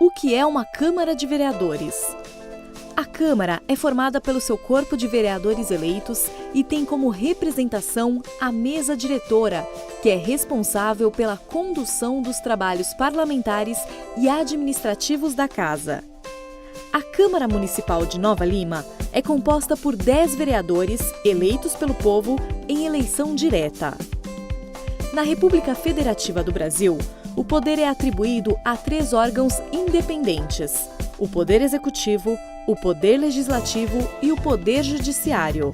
O que é uma Câmara de Vereadores? A Câmara é formada pelo seu corpo de vereadores eleitos e tem como representação a mesa diretora, que é responsável pela condução dos trabalhos parlamentares e administrativos da Casa. A Câmara Municipal de Nova Lima é composta por 10 vereadores eleitos pelo povo em eleição direta. Na República Federativa do Brasil, o poder é atribuído a 3 órgãos independentes: o Poder Executivo, o Poder Legislativo e o Poder Judiciário.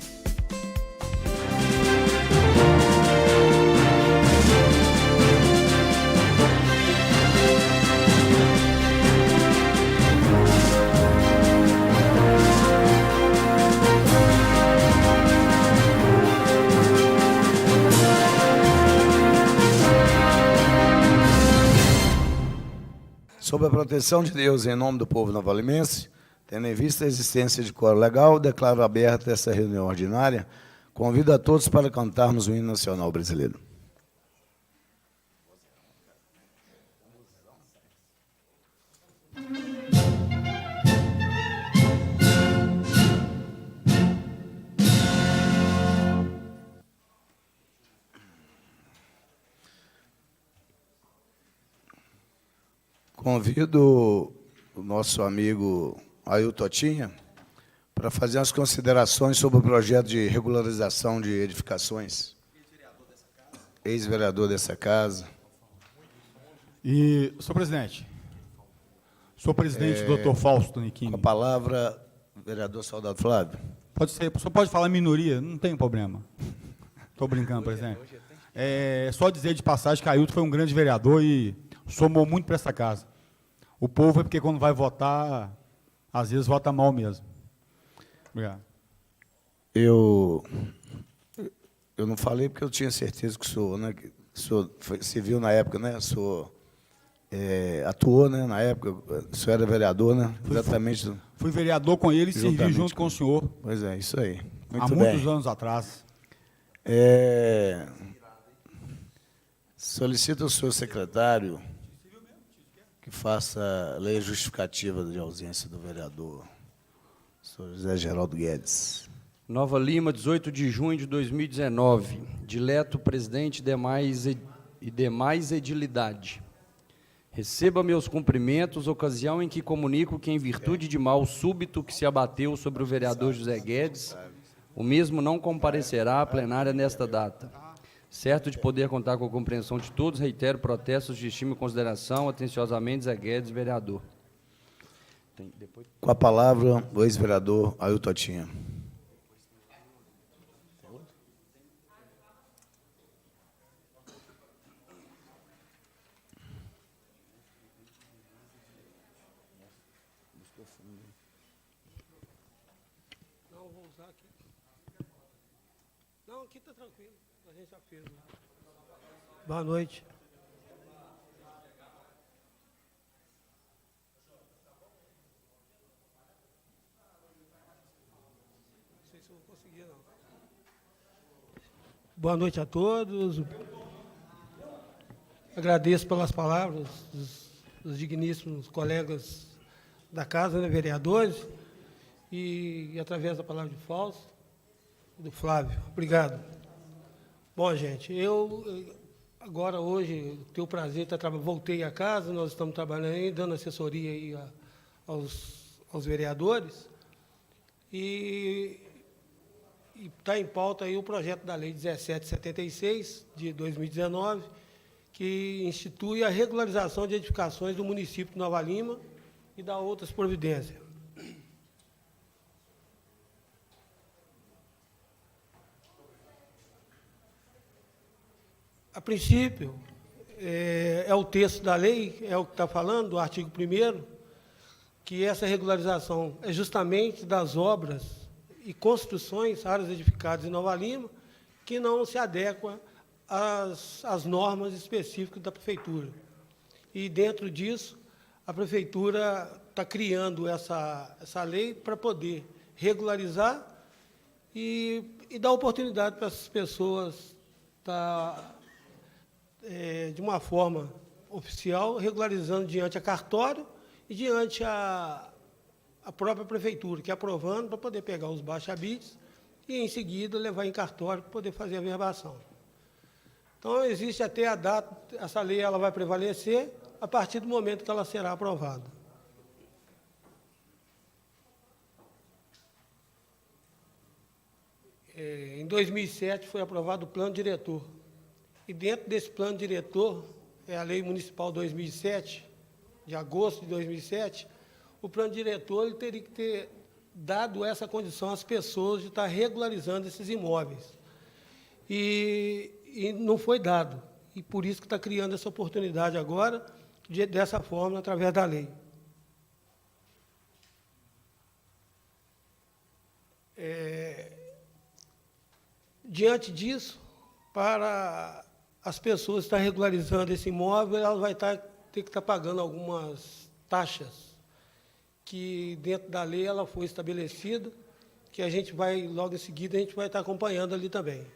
Sob a proteção de Deus, em nome do povo novalimense, tendo em vista a existência de quórum legal, declaro aberta essa reunião ordinária. Convido a todos para cantarmos o hino nacional brasileiro. Convido o nosso amigo Ailton Tinha para fazer as considerações sobre o projeto de regularização de edificações. Ex-vereador dessa casa. E, senhor presidente, doutor Fausto Niquim. Com a palavra, vereador Soldado Flávio. Pode ser, o senhor pode falar minoria, não tem problema. Estou brincando, presidente. Só dizer de passagem que Ailton foi um grande vereador e somou muito para essa casa. O povo é porque quando vai votar, às vezes vota mal mesmo. Obrigado. Eu não falei porque eu tinha certeza que o senhor, né, se viu na época, né, o senhor atuou, né, na época, o senhor era vereador, né, exatamente. Fui vereador com ele e servi junto com o senhor. Pois é, isso aí. Há muitos anos atrás. Solicito ao senhor secretário que faça a lei justificativa de ausência do vereador, senhor José Geraldo Guedes. Nova Lima, 18 de junho de 2019. Dileto presidente e demais edilidade. Receba meus cumprimentos, ocasião em que comunico que, em virtude de mal súbito que se abateu sobre o vereador José Guedes, o mesmo não comparecerá à plenária nesta data. Certo de poder contar com a compreensão de todos, reitero protestos de estima e consideração. Atenciosamente, Zé Guedes, vereador. Com a palavra, o ex-vereador Ailton Tinha. Não, vou usar aqui. Não, aqui está tranquilo. A gente já fez. Boa noite. Não sei se eu vou conseguir, não. Boa noite a todos. Agradeço pelas palavras dos digníssimos colegas da casa, né, vereadores, e através da palavra de Fausto e do Flávio. Obrigado. Bom, gente, agora hoje tenho o prazer de voltei à casa, nós estamos trabalhando aí, dando assessoria aí aos vereadores, e está em pauta aí o projeto da Lei 1776, de 2019, que institui a regularização de edificações do município de Nova Lima e dá outras providências. A princípio, é o texto da lei, é o que está falando, do artigo 1º, que essa regularização é justamente das obras e construções, áreas edificadas em Nova Lima, que não se adequam às normas específicas da Prefeitura. E, dentro disso, a Prefeitura está criando essa lei para poder regularizar e dar oportunidade para essas pessoas de uma forma oficial, regularizando diante a cartório e diante a própria prefeitura, que é aprovando para poder pegar os baixa-bids e, em seguida, levar em cartório para poder fazer a verbação. Então, existe até a data, essa lei ela vai prevalecer a partir do momento que ela será aprovada. Em 2007 foi aprovado o plano diretor. E dentro desse plano diretor, é a Lei Municipal 2007, de agosto de 2007, o plano diretor ele teria que ter dado essa condição às pessoas de estar regularizando esses imóveis. E não foi dado. E por isso que está criando essa oportunidade agora, dessa forma, através da lei. Diante disso, para as pessoas estar regularizando esse imóvel, elas vão ter que estar pagando algumas taxas, que dentro da lei ela foi estabelecida, que a gente vai, logo em seguida, a gente vai estar acompanhando ali também.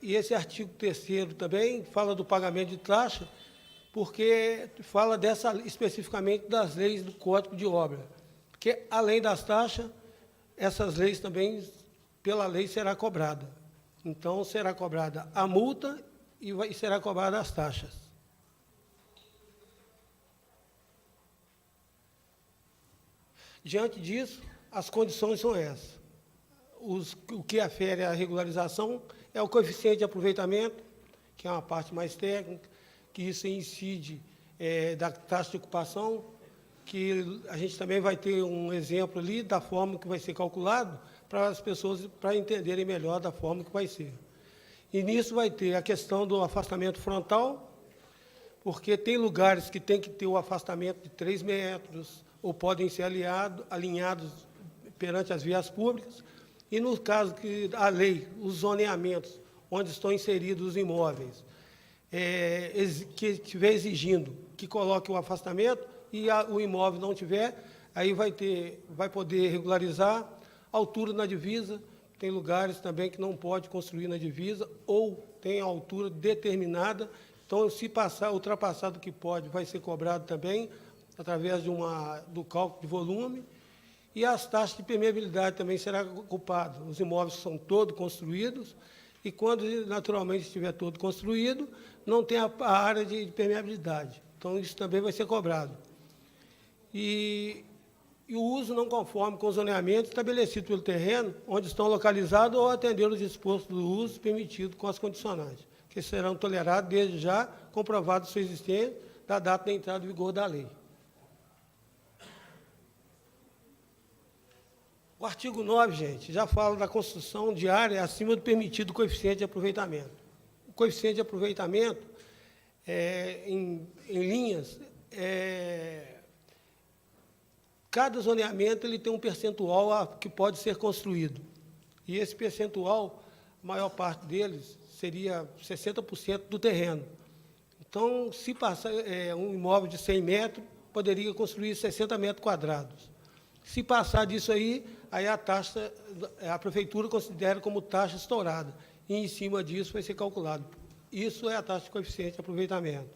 E esse artigo 3º também fala do pagamento de taxa, porque fala especificamente das leis do Código de Obra. Porque, além das taxas, essas leis também, pela lei, será cobrada. Então, será cobrada a multa e será cobrada as taxas. Diante disso, as condições são essas. O que afere a regularização é o coeficiente de aproveitamento, que é uma parte mais técnica, que isso incide da taxa de ocupação, que a gente também vai ter um exemplo ali da forma que vai ser calculado para as pessoas para entenderem melhor da forma que vai ser. E nisso vai ter a questão do afastamento frontal, porque tem lugares que tem que ter o afastamento de 3 metros, ou podem ser alinhados perante as vias públicas, e no caso que a lei, os zoneamentos, onde estão inseridos os imóveis, que estiver exigindo que coloque o afastamento e o imóvel não tiver, aí vai poder regularizar a altura na divisa. Tem lugares também que não pode construir na divisa ou tem a altura determinada. Então, se ultrapassar do que pode, vai ser cobrado também através do cálculo de volume. E as taxas de permeabilidade também serão ocupadas. Os imóveis são todos construídos e, quando naturalmente estiver todo construído, não tem a área de permeabilidade. Então, isso também vai ser cobrado. E o uso não conforme com o zoneamento estabelecido pelo terreno, onde estão localizados ou atender os dispostos do uso permitido com as condicionantes, que serão tolerados desde já, comprovado sua existência da data da entrada em vigor da lei. O artigo 9, gente, já fala da construção de área acima do permitido coeficiente de aproveitamento. O coeficiente de aproveitamento, em linhas, cada zoneamento ele tem um percentual que pode ser construído. E esse percentual, a maior parte deles, seria 60% do terreno. Então, se passar um imóvel de 100 metros, poderia construir 60 metros quadrados. Se passar disso aí a taxa, a prefeitura considera como taxa estourada. E, em cima disso, vai ser calculado. Isso é a taxa de coeficiente de aproveitamento.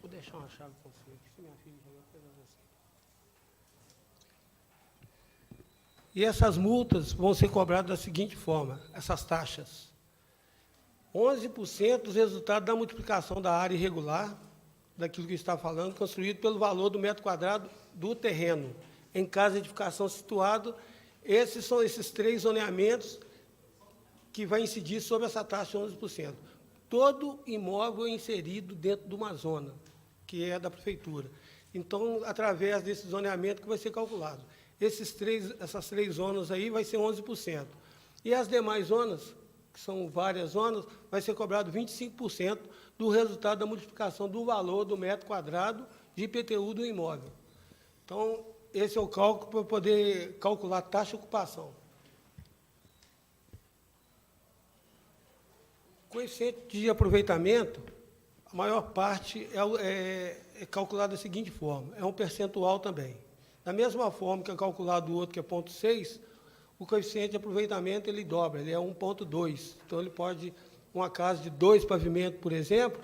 Vou deixar uma chave com você aqui, se minha filha jogar coisa assim. E essas multas vão ser cobradas da seguinte forma, essas taxas. 11% dos resultados da multiplicação da área irregular, daquilo que está falando, construído pelo valor do metro quadrado do terreno, em caso de edificação situado. Esses são esses 3 zoneamentos que vai incidir sobre essa taxa de 11%. Todo imóvel é inserido dentro de uma zona, que é da prefeitura. Então, através desse zoneamento que vai ser calculado. Essas 3 zonas aí vai ser 11%. E as demais zonas, que são várias zonas, vai ser cobrado 25% do resultado da multiplicação do valor do metro quadrado de IPTU do imóvel. Então, esse é o cálculo para poder calcular a taxa de ocupação. Coeficiente de aproveitamento, a maior parte é calculado da seguinte forma, é um percentual também. Da mesma forma que é calculado o outro, que é 0,6, o coeficiente de aproveitamento ele dobra, ele é 1,2. Então, ele pode, uma casa de 2 pavimentos, por exemplo,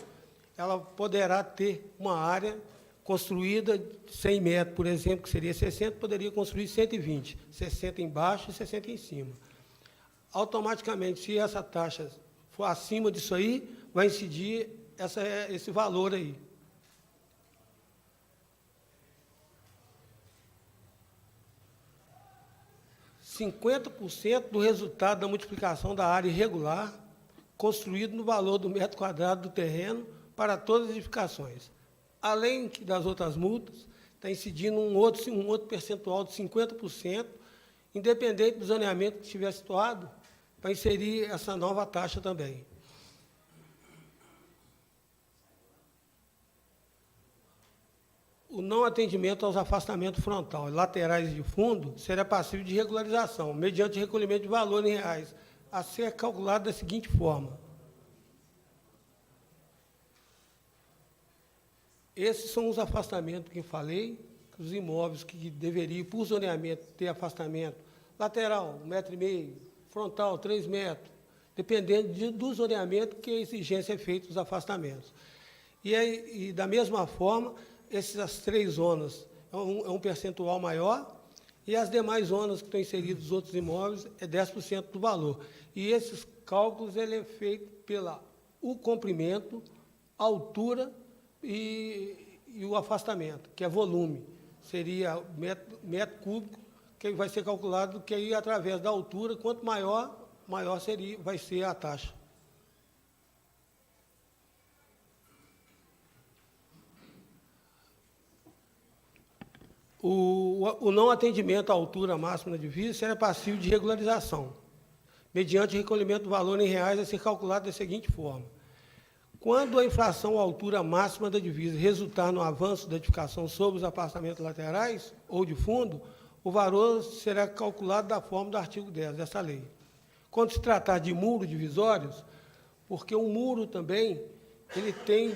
ela poderá ter uma área construída de 100 metros, por exemplo, que seria 60, poderia construir 120, 60 embaixo e 60 em cima. Automaticamente, se essa taxa for acima disso aí, vai incidir esse valor aí. (50% do resultado da multiplicação da área irregular construído no valor do metro quadrado do terreno para todas as edificações. Além das outras multas, está incidindo um outro percentual de 50%, independente do zoneamento que estiver situado, para inserir essa nova taxa também. O não atendimento aos afastamentos frontal e laterais de fundo será passível de regularização, mediante recolhimento de valor em reais, a ser calculado da seguinte forma. Esses são os afastamentos que eu falei, os imóveis que deveriam, por zoneamento, ter afastamento lateral, 1,5 m, frontal, 3 metros, dependendo do zoneamento que a exigência é feita dos afastamentos. E da mesma forma, essas 3 zonas é um percentual maior, e as demais zonas que estão inseridas, os outros imóveis, é 10% do valor. E esses cálculos ele é feito o comprimento, a altura e o afastamento, que é volume. Seria metro cúbico, que vai ser calculado, que aí, através da altura, quanto maior vai ser a taxa. O não atendimento à altura máxima da divisa será passível de regularização, mediante recolhimento do valor em reais a ser calculado da seguinte forma. Quando a infração à altura máxima da divisa resultar no avanço da edificação sobre os afastamentos laterais ou de fundo, o valor será calculado da forma do artigo 10 dessa lei. Quando se tratar de muros divisórios, porque o muro também, ele tem,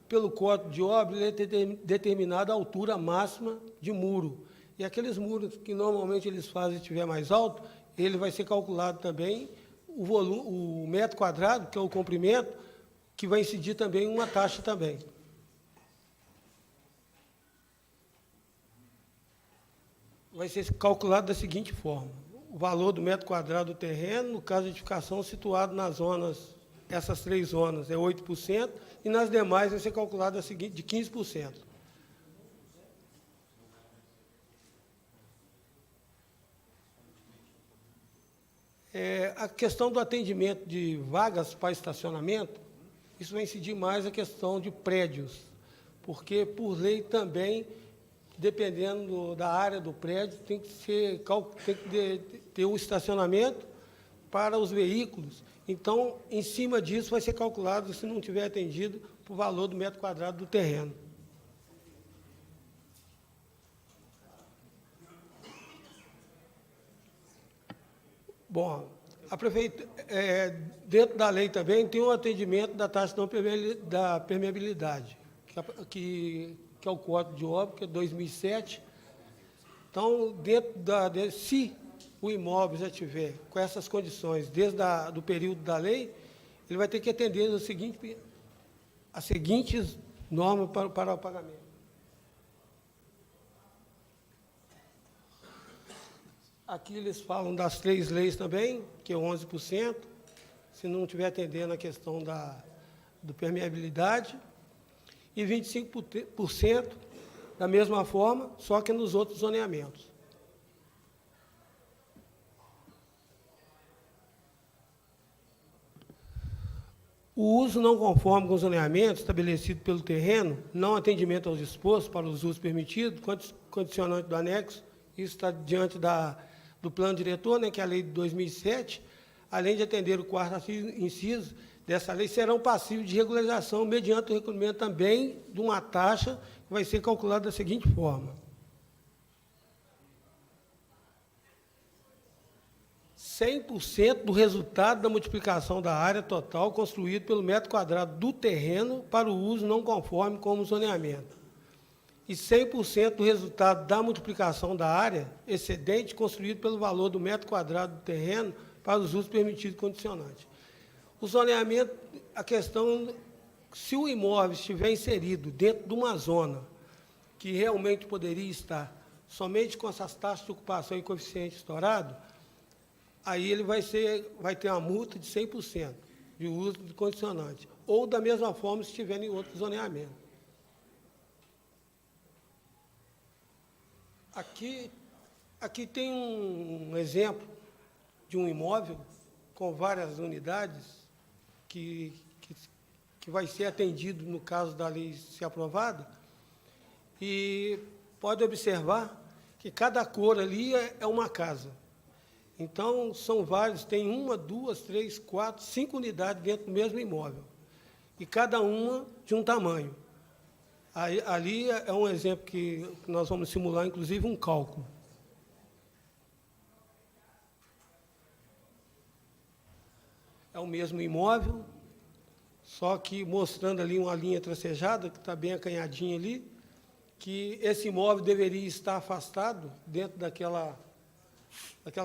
pelo Código de Obras, ele tem determinada a altura máxima de muro. E aqueles muros que normalmente eles fazem se estiver mais alto, ele vai ser calculado também o volume, o metro quadrado, que é o comprimento, que vai incidir também uma taxa também. Vai ser calculado da seguinte forma. O valor do metro quadrado do terreno, no caso de edificação, situado nas zonas, essas 3 zonas, é 8%, e nas demais vai ser calculado de 15%. A questão do atendimento de vagas para estacionamento, isso vai incidir mais a questão de prédios, porque, por lei também, dependendo da área do prédio, tem que ter um estacionamento para os veículos. Então, em cima disso, vai ser calculado, se não tiver atendido, o valor do metro quadrado do terreno. Bom, a prefeitura, dentro da lei também, tem um atendimento da taxa da permeabilidade, que é o Código de Obras, que é 2007. Então, se o imóvel já tiver com essas condições, desde do período da lei, ele vai ter que atender as seguintes normas para o pagamento. Aqui eles falam das 3 leis também, que é 11%, se não estiver atendendo a questão do permeabilidade, e 25% da mesma forma, só que nos outros zoneamentos. O uso não conforme com o zoneamento estabelecido pelo terreno, não atendimento aos dispostos para os usos permitidos, condicionante do anexo, isso está diante do plano diretor, né, que é a lei de 2007, além de atender o 4º inciso dessa lei, serão passíveis de regularização mediante o recolhimento também de uma taxa que vai ser calculada da seguinte forma. 100% do resultado da multiplicação da área total construído pelo metro quadrado do terreno para o uso não conforme como zoneamento. e 100% do resultado da multiplicação da área excedente construído pelo valor do metro quadrado do terreno para os usos permitidos condicionantes. O zoneamento, a questão, se o imóvel estiver inserido dentro de uma zona que realmente poderia estar somente com essas taxas de ocupação e coeficiente estourado, aí ele vai ter uma multa de 100% de uso de condicionante, ou da mesma forma se estiver em outro zoneamento. Aqui tem um exemplo de um imóvel com várias unidades que vai ser atendido no caso da lei ser aprovada, e pode observar que cada cor ali é uma casa. Então, são vários, tem 1, 2, 3, 4, 5 unidades dentro do mesmo imóvel, e cada uma de um tamanho. Ali é um exemplo que nós vamos simular, inclusive, um cálculo. É o mesmo imóvel, só que mostrando ali uma linha tracejada, que está bem acanhadinha ali, que esse imóvel deveria estar afastado dentro daquela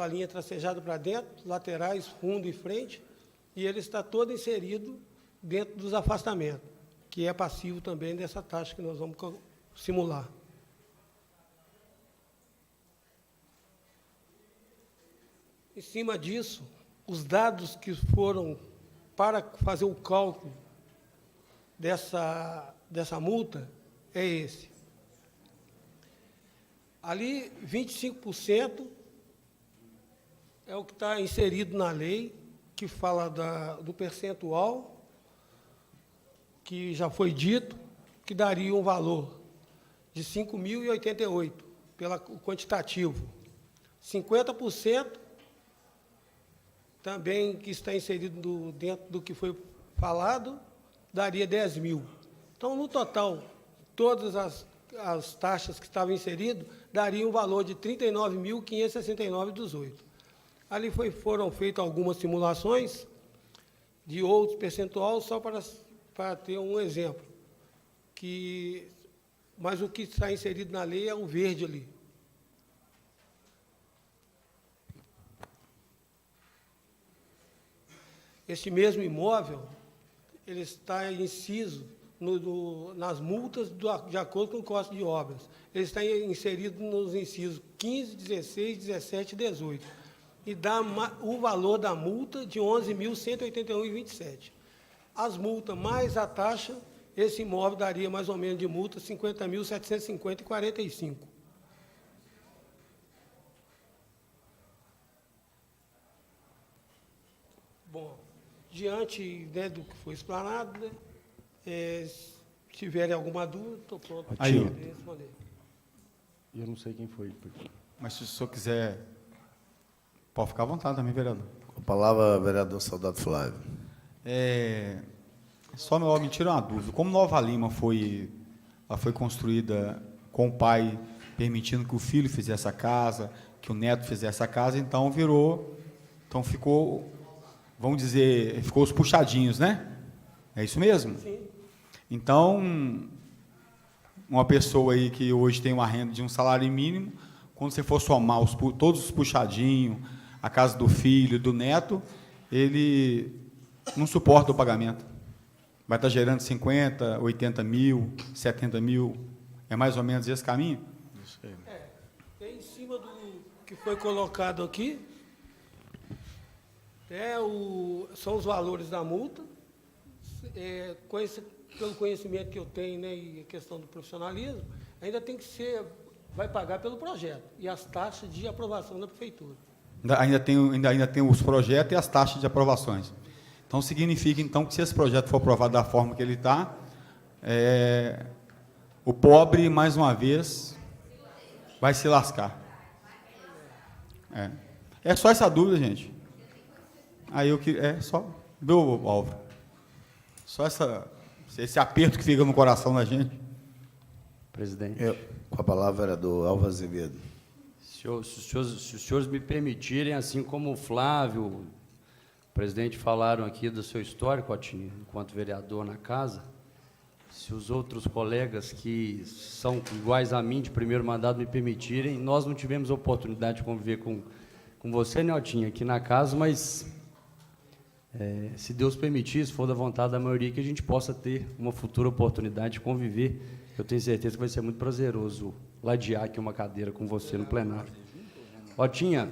linha tracejada para dentro, laterais, fundo e frente, e ele está todo inserido dentro dos afastamentos, que é passivo também dessa taxa que nós vamos simular. Em cima disso, os dados que foram para fazer o cálculo dessa multa é esse. Ali, 25% é o que está inserido na lei, que fala do percentual, que já foi dito, que daria um valor de 5.088, pelo quantitativo. 50% também que está inserido dentro do que foi falado, daria 10 mil. Então, no total, todas as taxas que estavam inseridas, daria um valor de 39.569,18. Ali foram feitas algumas simulações de outros percentuais, só para ter um exemplo. Mas o que está inserido na lei é o verde ali. Este mesmo imóvel, ele está inciso nas multas de acordo com o custo de obras. Ele está inserido nos incisos 15, 16, 17 e 18. E dá o valor da multa de 11.181,27. As multas mais a taxa, esse imóvel daria mais ou menos de multa 50.750,45. Bom, diante, né, do que foi explanado, né, se tiverem alguma dúvida, estou pronto para responder. Eu não sei quem foi. Mas se o senhor quiser, pode ficar à vontade também, vereador. Com a palavra, vereador Soldado Flávio. Só me tira uma dúvida. Como Nova Lima ela foi construída com o pai permitindo que o filho fizesse a casa, que o neto fizesse a casa, então ficou, vamos dizer, ficou os puxadinhos, né? É isso mesmo? Sim. Então, uma pessoa aí que hoje tem uma renda de um salário mínimo, quando você for somar todos os puxadinhos, a casa do filho, do neto, ele não suporta o pagamento. Vai estar gerando 50, 80 mil, 70 mil. É mais ou menos esse caminho? Isso aí. Em cima do que foi colocado aqui, são os valores da multa, pelo conhecimento que eu tenho, né, e a questão do profissionalismo, ainda vai pagar pelo projeto e as taxas de aprovação da prefeitura. Ainda tem os projetos e as taxas de aprovações. Então, significa, então, que se esse projeto for aprovado da forma que ele está, o pobre, mais uma vez, vai se lascar. É só essa dúvida, gente. Aí só, viu, Álvaro? Só esse aperto que fica no coração da gente. Presidente. Com a palavra, vereador Álvaro Azevedo. Se os senhores me permitirem, assim como o Flávio, o presidente, falaram aqui do seu histórico, Otinho, enquanto vereador na casa, se os outros colegas que são iguais a mim de primeiro mandato me permitirem, nós não tivemos a oportunidade de conviver com você, Neltinha, aqui na casa, mas se Deus permitir, se for da vontade da maioria, que a gente possa ter uma futura oportunidade de conviver. Eu tenho certeza que vai ser muito prazeroso ladear aqui uma cadeira com você no plenário. Otinha,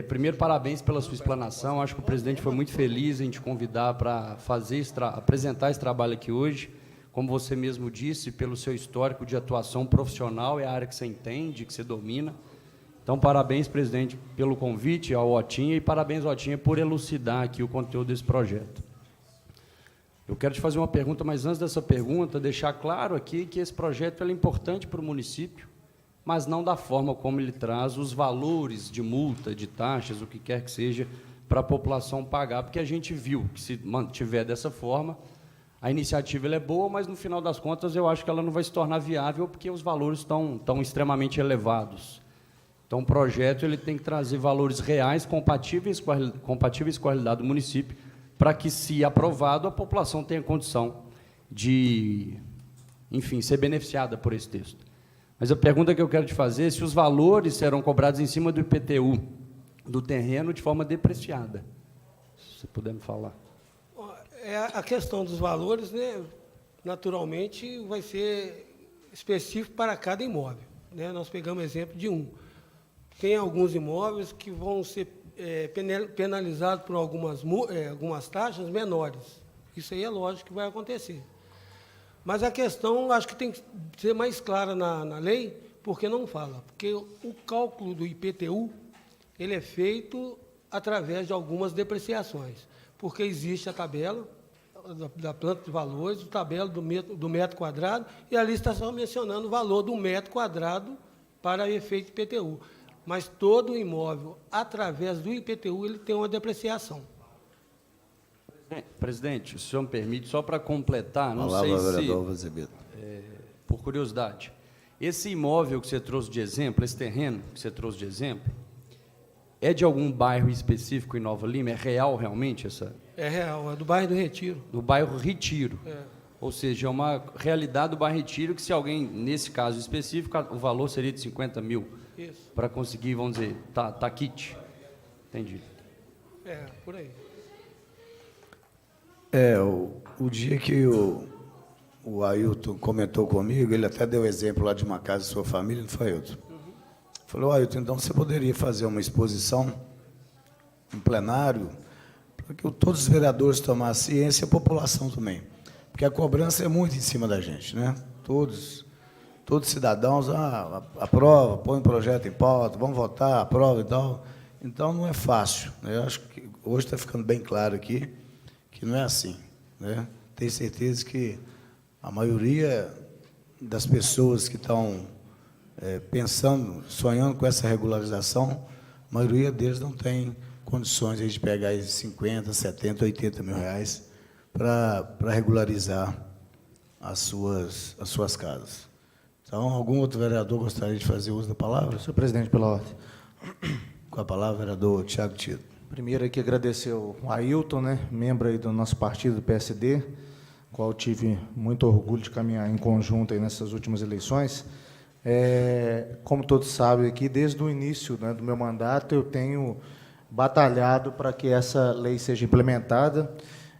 primeiro, parabéns pela sua explanação. Acho que o presidente foi muito feliz em te convidar para apresentar esse trabalho aqui hoje. Como você mesmo disse, pelo seu histórico de atuação profissional, é a área que você entende, que você domina. Então, parabéns, presidente, pelo convite ao Otinha e parabéns, Otinha, por elucidar aqui o conteúdo desse projeto. Eu quero te fazer uma pergunta, mas antes dessa pergunta, deixar claro aqui que esse projeto é importante para o município, mas não da forma como ele traz os valores de multa, de taxas, o que quer que seja, para a população pagar, porque a gente viu que, se mantiver dessa forma, a iniciativa ela é boa, mas, no final das contas, eu acho que ela não vai se tornar viável, porque os valores estão extremamente elevados. Então, o projeto ele tem que trazer valores reais, compatíveis com a realidade do município, para que, se aprovado, a população tenha condição de, enfim, ser beneficiada por esse texto. Mas a pergunta que eu quero te fazer é se os valores serão cobrados em cima do IPTU do terreno de forma depreciada. Se você puder me falar. A questão dos valores, né, naturalmente, vai ser específico para cada imóvel, né? Nós pegamos exemplo de um. Tem alguns imóveis que vão ser penalizados por algumas taxas menores. Isso aí é lógico que vai acontecer. Mas a questão, acho que tem que ser mais clara na lei, porque não fala. Porque o cálculo do IPTU ele é feito através de algumas depreciações. Porque existe a tabela da planta de valores, a tabela do metro quadrado, e ali está só mencionando o valor do metro quadrado para efeito IPTU. Mas todo imóvel, através do IPTU, ele tem uma depreciação. Presidente, o senhor me permite, só para completar, não sei se, por curiosidade, esse imóvel que você trouxe de exemplo, esse terreno que você trouxe de exemplo, é de algum bairro específico em Nova Lima? É real realmente essa? É real, é do bairro do Retiro. Do bairro Retiro. É. Ou seja, é uma realidade do bairro Retiro que, se alguém, nesse caso específico, o valor seria de 50 mil. Isso. Para conseguir, vamos dizer, tá kit. Entendi. Por aí. O dia que o Ailton comentou comigo, ele até deu exemplo lá de uma casa de sua família, não foi, Ailton? Falou, Ailton, então você poderia fazer uma exposição, um plenário, para que todos os vereadores tomassem ciência e a população também. Porque a cobrança é muito em cima da gente, né? Todos cidadãos, aprova, põe um projeto em pauta, vamos votar, aprova e tal. Então, não é fácil, né? Eu acho que hoje está ficando bem claro aqui que não é assim, né? Tenho certeza que a maioria das pessoas que estão pensando, sonhando com essa regularização, a maioria deles não tem condições de pegar esses 50, 70, 80 mil reais para regularizar as suas casas. Então, algum outro vereador gostaria de fazer uso da palavra? Senhor presidente, pela ordem. Com a palavra, vereador Tiago Tito. Primeiro aqui agradecer ao Ailton, né, membro aí do nosso partido, do PSD, qual tive muito orgulho de caminhar em conjunto aí nessas últimas eleições. Como todos sabem aqui, desde o início, né, do meu mandato, eu tenho batalhado para que essa lei seja implementada.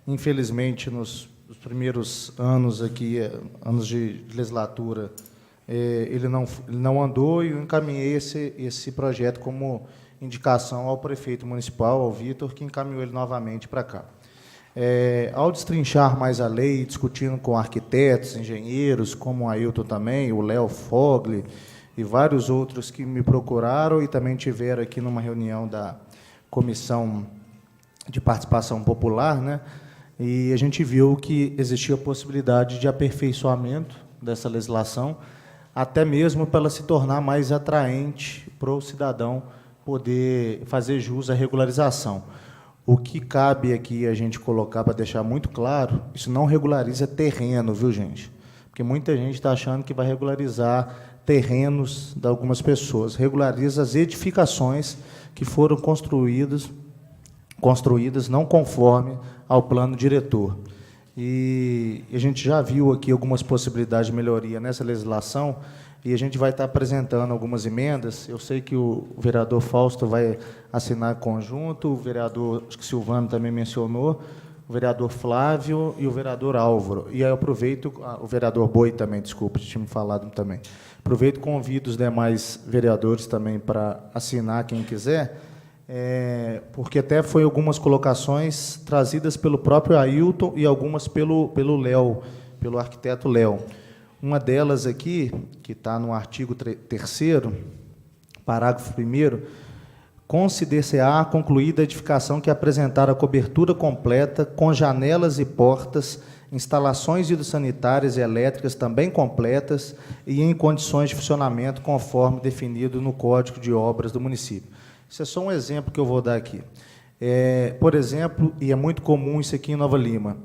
Infelizmente, nos primeiros anos aqui, anos de legislatura, ele não andou, e eu encaminhei esse projeto como indicação ao prefeito municipal, ao Vitor, que encaminhou ele novamente para cá. Ao destrinchar mais a lei, discutindo com arquitetos, engenheiros, como o Ailton também, o Léo Fogli e vários outros que me procuraram e também tiveram aqui numa reunião da Comissão de Participação Popular, né? E a gente viu que existia a possibilidade de aperfeiçoamento dessa legislação, até mesmo para ela se tornar mais atraente para o cidadão poder fazer jus à regularização. O que cabe aqui a gente colocar, para deixar muito claro, isso não regulariza terreno, viu, gente? Porque muita gente está achando que vai regularizar terrenos de algumas pessoas. Regulariza as edificações que foram construídas não conforme ao plano diretor. e a gente já viu aqui algumas possibilidades de melhoria nessa legislação, e a gente vai estar apresentando algumas emendas. Eu sei que o vereador Fausto vai assinar conjunto, o vereador Silvano também mencionou, o vereador Flávio e o vereador Álvaro. E aí eu aproveito, o vereador Boi também, desculpa, tinha me falado também. Aproveito e convido os demais vereadores também para assinar, quem quiser, porque até foi algumas colocações trazidas pelo próprio Ailton e algumas pelo Léo, pelo arquiteto Léo. Uma delas aqui, que está no artigo 3º, parágrafo 1º, consider-se-á concluída a edificação que apresentar a cobertura completa, com janelas e portas, instalações hidrossanitárias e elétricas também completas e em condições de funcionamento conforme definido no Código de Obras do município. Isso é só um exemplo que eu vou dar aqui. Por exemplo, e é muito comum isso aqui em Nova Lima,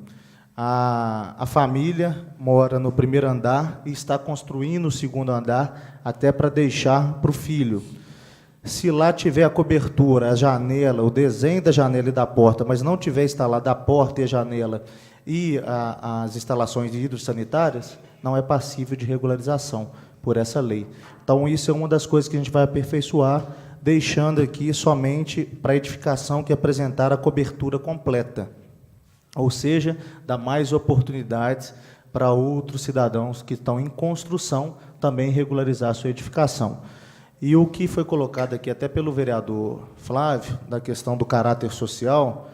a família mora no 1º andar e está construindo o 2º andar até para deixar para o filho. Se lá tiver a cobertura, a janela, o desenho da janela e da porta, mas não tiver instalada a porta e a janela e as instalações de hidrossanitárias, não é passível de regularização por essa lei. Então, isso é uma das coisas que a gente vai aperfeiçoar, deixando aqui somente para a edificação que apresentar a cobertura completa. Ou seja, dá mais oportunidades para outros cidadãos que estão em construção também regularizar a sua edificação. E o que foi colocado aqui até pelo vereador Flávio, da questão do caráter social,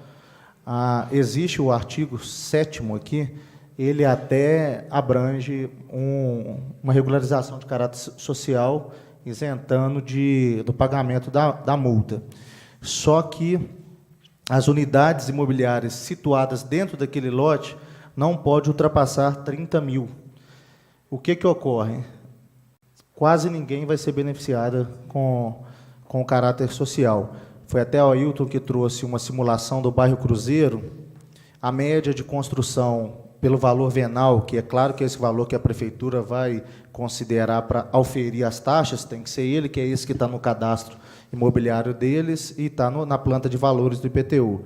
existe o artigo 7º aqui, ele até abrange uma regularização de caráter social, isentando do pagamento da multa. Só que as unidades imobiliárias situadas dentro daquele lote não pode ultrapassar 30 mil. O que ocorre? Quase ninguém vai ser beneficiada com o caráter social. Foi até o Ailton que trouxe uma simulação do bairro Cruzeiro. A média de construção pelo valor venal, que é claro que esse valor que a prefeitura vai considerar para auferir as taxas, tem que ser ele, que é esse que está no cadastro imobiliário deles e está na planta de valores do IPTU.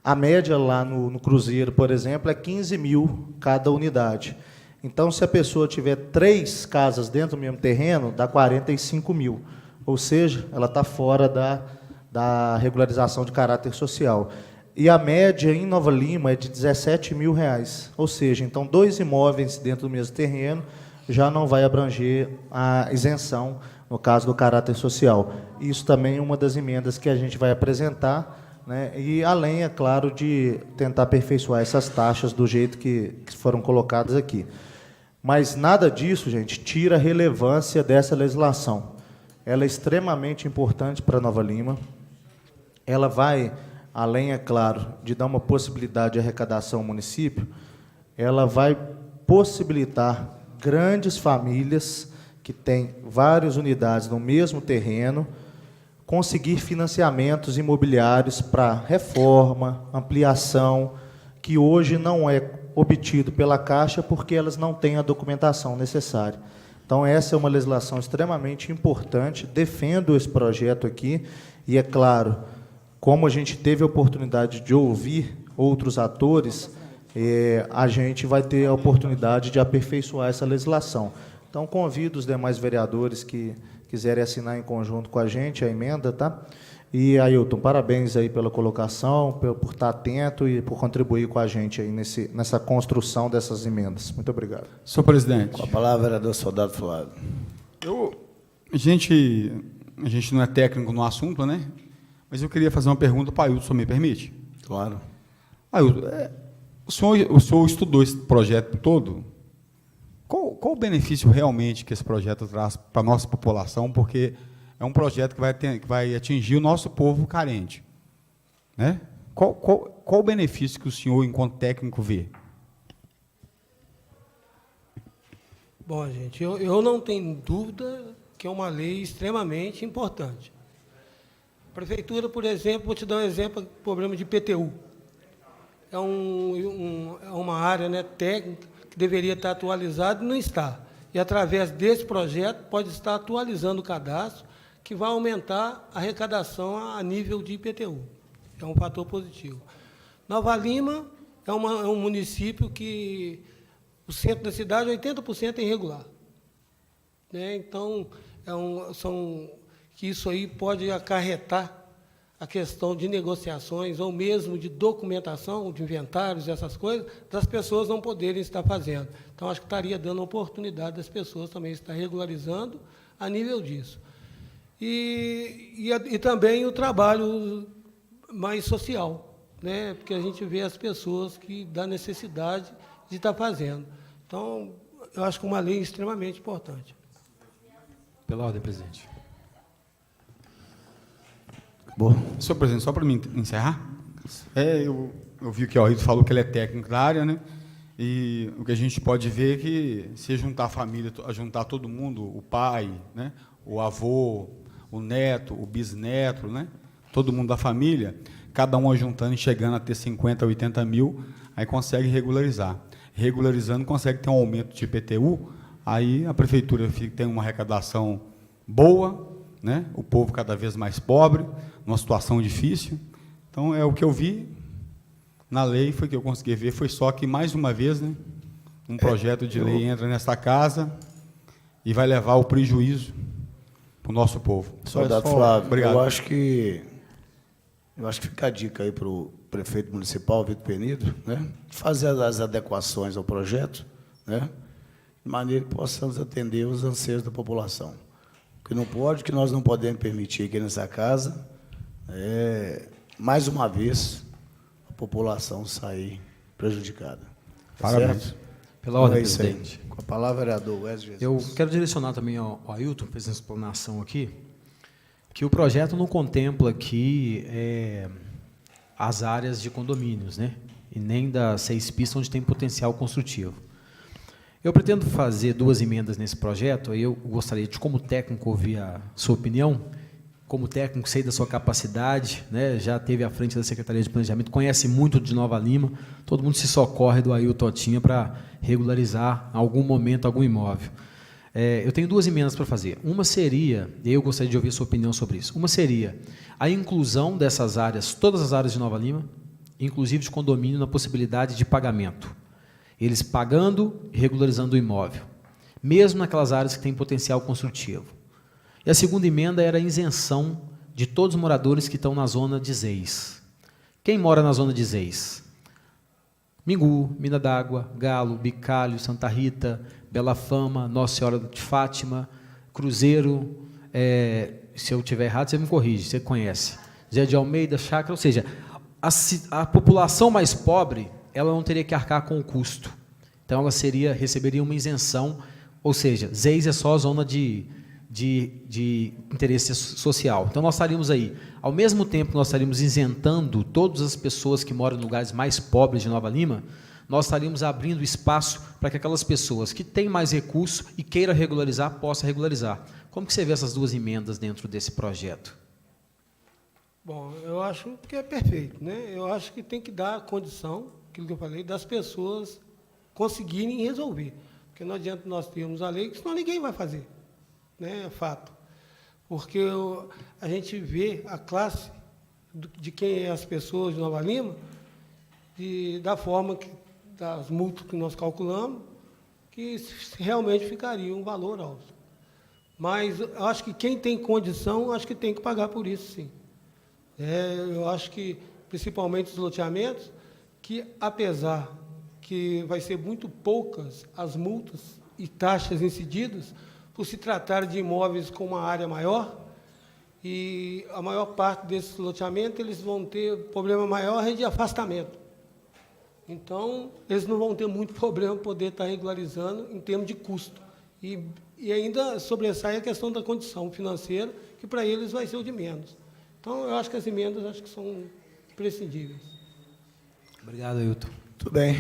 A média lá no Cruzeiro, por exemplo, é 15 mil cada unidade. Então, se a pessoa tiver 3 casas dentro do mesmo terreno, dá 45 mil. Ou seja, ela está fora da regularização de caráter social. E a média em Nova Lima é de R$17 mil. Ou seja, então, 2 imóveis dentro do mesmo terreno já não vai abranger a isenção, no caso do caráter social. Isso também é uma das emendas que a gente vai apresentar, né? E além, é claro, de tentar aperfeiçoar essas taxas do jeito que foram colocadas aqui. Mas nada disso, gente, tira a relevância dessa legislação. Ela é extremamente importante para Nova Lima. Ela vai, além, é claro, de dar uma possibilidade de arrecadação ao município, ela vai possibilitar grandes famílias que têm várias unidades no mesmo terreno, conseguir financiamentos imobiliários para reforma, ampliação, que hoje não é obtido pela Caixa porque elas não têm a documentação necessária. Então, essa é uma legislação extremamente importante, defendo esse projeto aqui, e, é claro, como a gente teve a oportunidade de ouvir outros atores, a gente vai ter a oportunidade de aperfeiçoar essa legislação. Então, convido os demais vereadores que quiserem assinar em conjunto com a gente a emenda, tá? E, Ailton, parabéns aí pela colocação, por estar atento e por contribuir com a gente aí nessa construção dessas emendas. Muito obrigado. Senhor presidente. Com a palavra, vereador Soldado Flávio. A gente não é técnico no assunto, né? Mas eu queria fazer uma pergunta para o Ailton, o senhor me permite? Claro. Ailton, o senhor estudou esse projeto todo? Qual o benefício realmente que esse projeto traz para a nossa população? Porque é um projeto que vai atingir o nosso povo carente, né? Qual o benefício que o senhor, enquanto técnico, vê? Bom, gente, eu não tenho dúvida que é uma lei extremamente importante. A prefeitura, por exemplo, vou te dar um exemplo do problema de IPTU. É uma área, né, técnica que deveria estar atualizada e não está. E, através desse projeto, pode estar atualizando o cadastro, que vai aumentar a arrecadação a nível de IPTU. É um fator positivo. Nova Lima é um município que o centro da cidade, 80% é irregular. Né? Então, que isso aí pode acarretar a questão de negociações ou mesmo de documentação, de inventários, essas coisas, das pessoas não poderem estar fazendo. Então, acho que estaria dando a oportunidade das pessoas também estar regularizando a nível disso. E também o trabalho mais social, né? Porque a gente vê as pessoas que dá necessidade de estar fazendo. Então, eu acho que uma lei extremamente importante. Pela ordem, presidente. Bom, Senhor presidente, só para mim encerrar, eu vi que o Ailton falou que ele é técnico da área, né? E o que a gente pode ver é que se juntar a família, juntar todo mundo, o pai, né? O avô, o neto, o bisneto, né? Todo mundo da família, cada um juntando e chegando a ter 50, 80 mil, aí consegue regularizar. Regularizando, consegue ter um aumento de IPTU, aí a prefeitura tem uma arrecadação boa, né? O povo cada vez mais pobre, numa situação difícil. Então, é o que eu vi na lei, foi que eu consegui ver, foi só que, mais uma vez, né, um projeto de lei entra nesta casa e vai levar o prejuízo para o nosso povo. soldado Flávio, Obrigado. eu acho que fica a dica aí para o prefeito municipal, Vitor Penido, né, fazer as adequações ao projeto, né, de maneira que possamos atender os anseios da população. O que não pode, que nós não podemos permitir aqui nessa casa, mais uma vez, a população sair prejudicada. Parabéns. Certo? Pela ordem, É isso aí. presidente. Com a palavra, vereador Wesley Jesus. Eu quero direcionar também ao Ailton, fez essa explanação aqui, que o projeto não contempla aqui as áreas de condomínios, né? E nem das 6 pistas onde tem potencial construtivo. Eu pretendo fazer 2 emendas nesse projeto, aí eu gostaria de, como técnico, ouvir a sua opinião. Como técnico, sei da sua capacidade, né? Já esteve à frente da Secretaria de Planejamento, conhece muito de Nova Lima, todo mundo se socorre do Ailton Otinha para regularizar, em algum momento, algum imóvel. Eu tenho 2 emendas para fazer. Uma seria, e eu gostaria de ouvir a sua opinião sobre isso, uma seria a inclusão dessas áreas, todas as áreas de Nova Lima, inclusive de condomínio, na possibilidade de pagamento. Eles pagando e regularizando o imóvel, mesmo naquelas áreas que têm potencial construtivo. E a segunda emenda era a isenção de todos os moradores que estão na zona de ZEIS. Quem mora na zona de ZEIS? Mingu, Mina d'Água, Galo, Bicalho, Santa Rita, Bela Fama, Nossa Senhora de Fátima, Cruzeiro, se eu estiver errado, você me corrige, você conhece. Zé de Almeida, Chácara, ou seja, a população mais pobre, ela não teria que arcar com o custo. Então, ela receberia uma isenção, ou seja, ZEIS é só a zona de interesse social. Então, nós estaríamos aí, ao mesmo tempo que nós estaríamos isentando todas as pessoas que moram em lugares mais pobres de Nova Lima, nós estaríamos abrindo espaço para que aquelas pessoas que têm mais recurso e queiram regularizar, possam regularizar. Como que você vê essas 2 emendas dentro desse projeto? Bom, eu acho que é perfeito, né? Eu acho que tem que dar a condição, aquilo que eu falei, das pessoas conseguirem resolver. Porque não adianta nós termos a lei, que senão ninguém vai fazer. Né? É fato. Porque a gente vê a classe de quem é as pessoas de Nova Lima, da forma das multas que nós calculamos, que realmente ficaria um valor alto. Mas eu acho que quem tem condição, acho que tem que pagar por isso, sim. Eu acho que, principalmente os loteamentos, que apesar que vai ser muito poucas as multas e taxas incididas, por se tratar de imóveis com uma área maior, e a maior parte desses loteamentos, eles vão ter problema maior de afastamento. Então, eles não vão ter muito problema poder estar regularizando em termos de custo. E ainda sobressai a questão da condição financeira, que para eles vai ser o de menos. Então, eu acho que as emendas são imprescindíveis. Obrigado, Ailton. Tudo bem.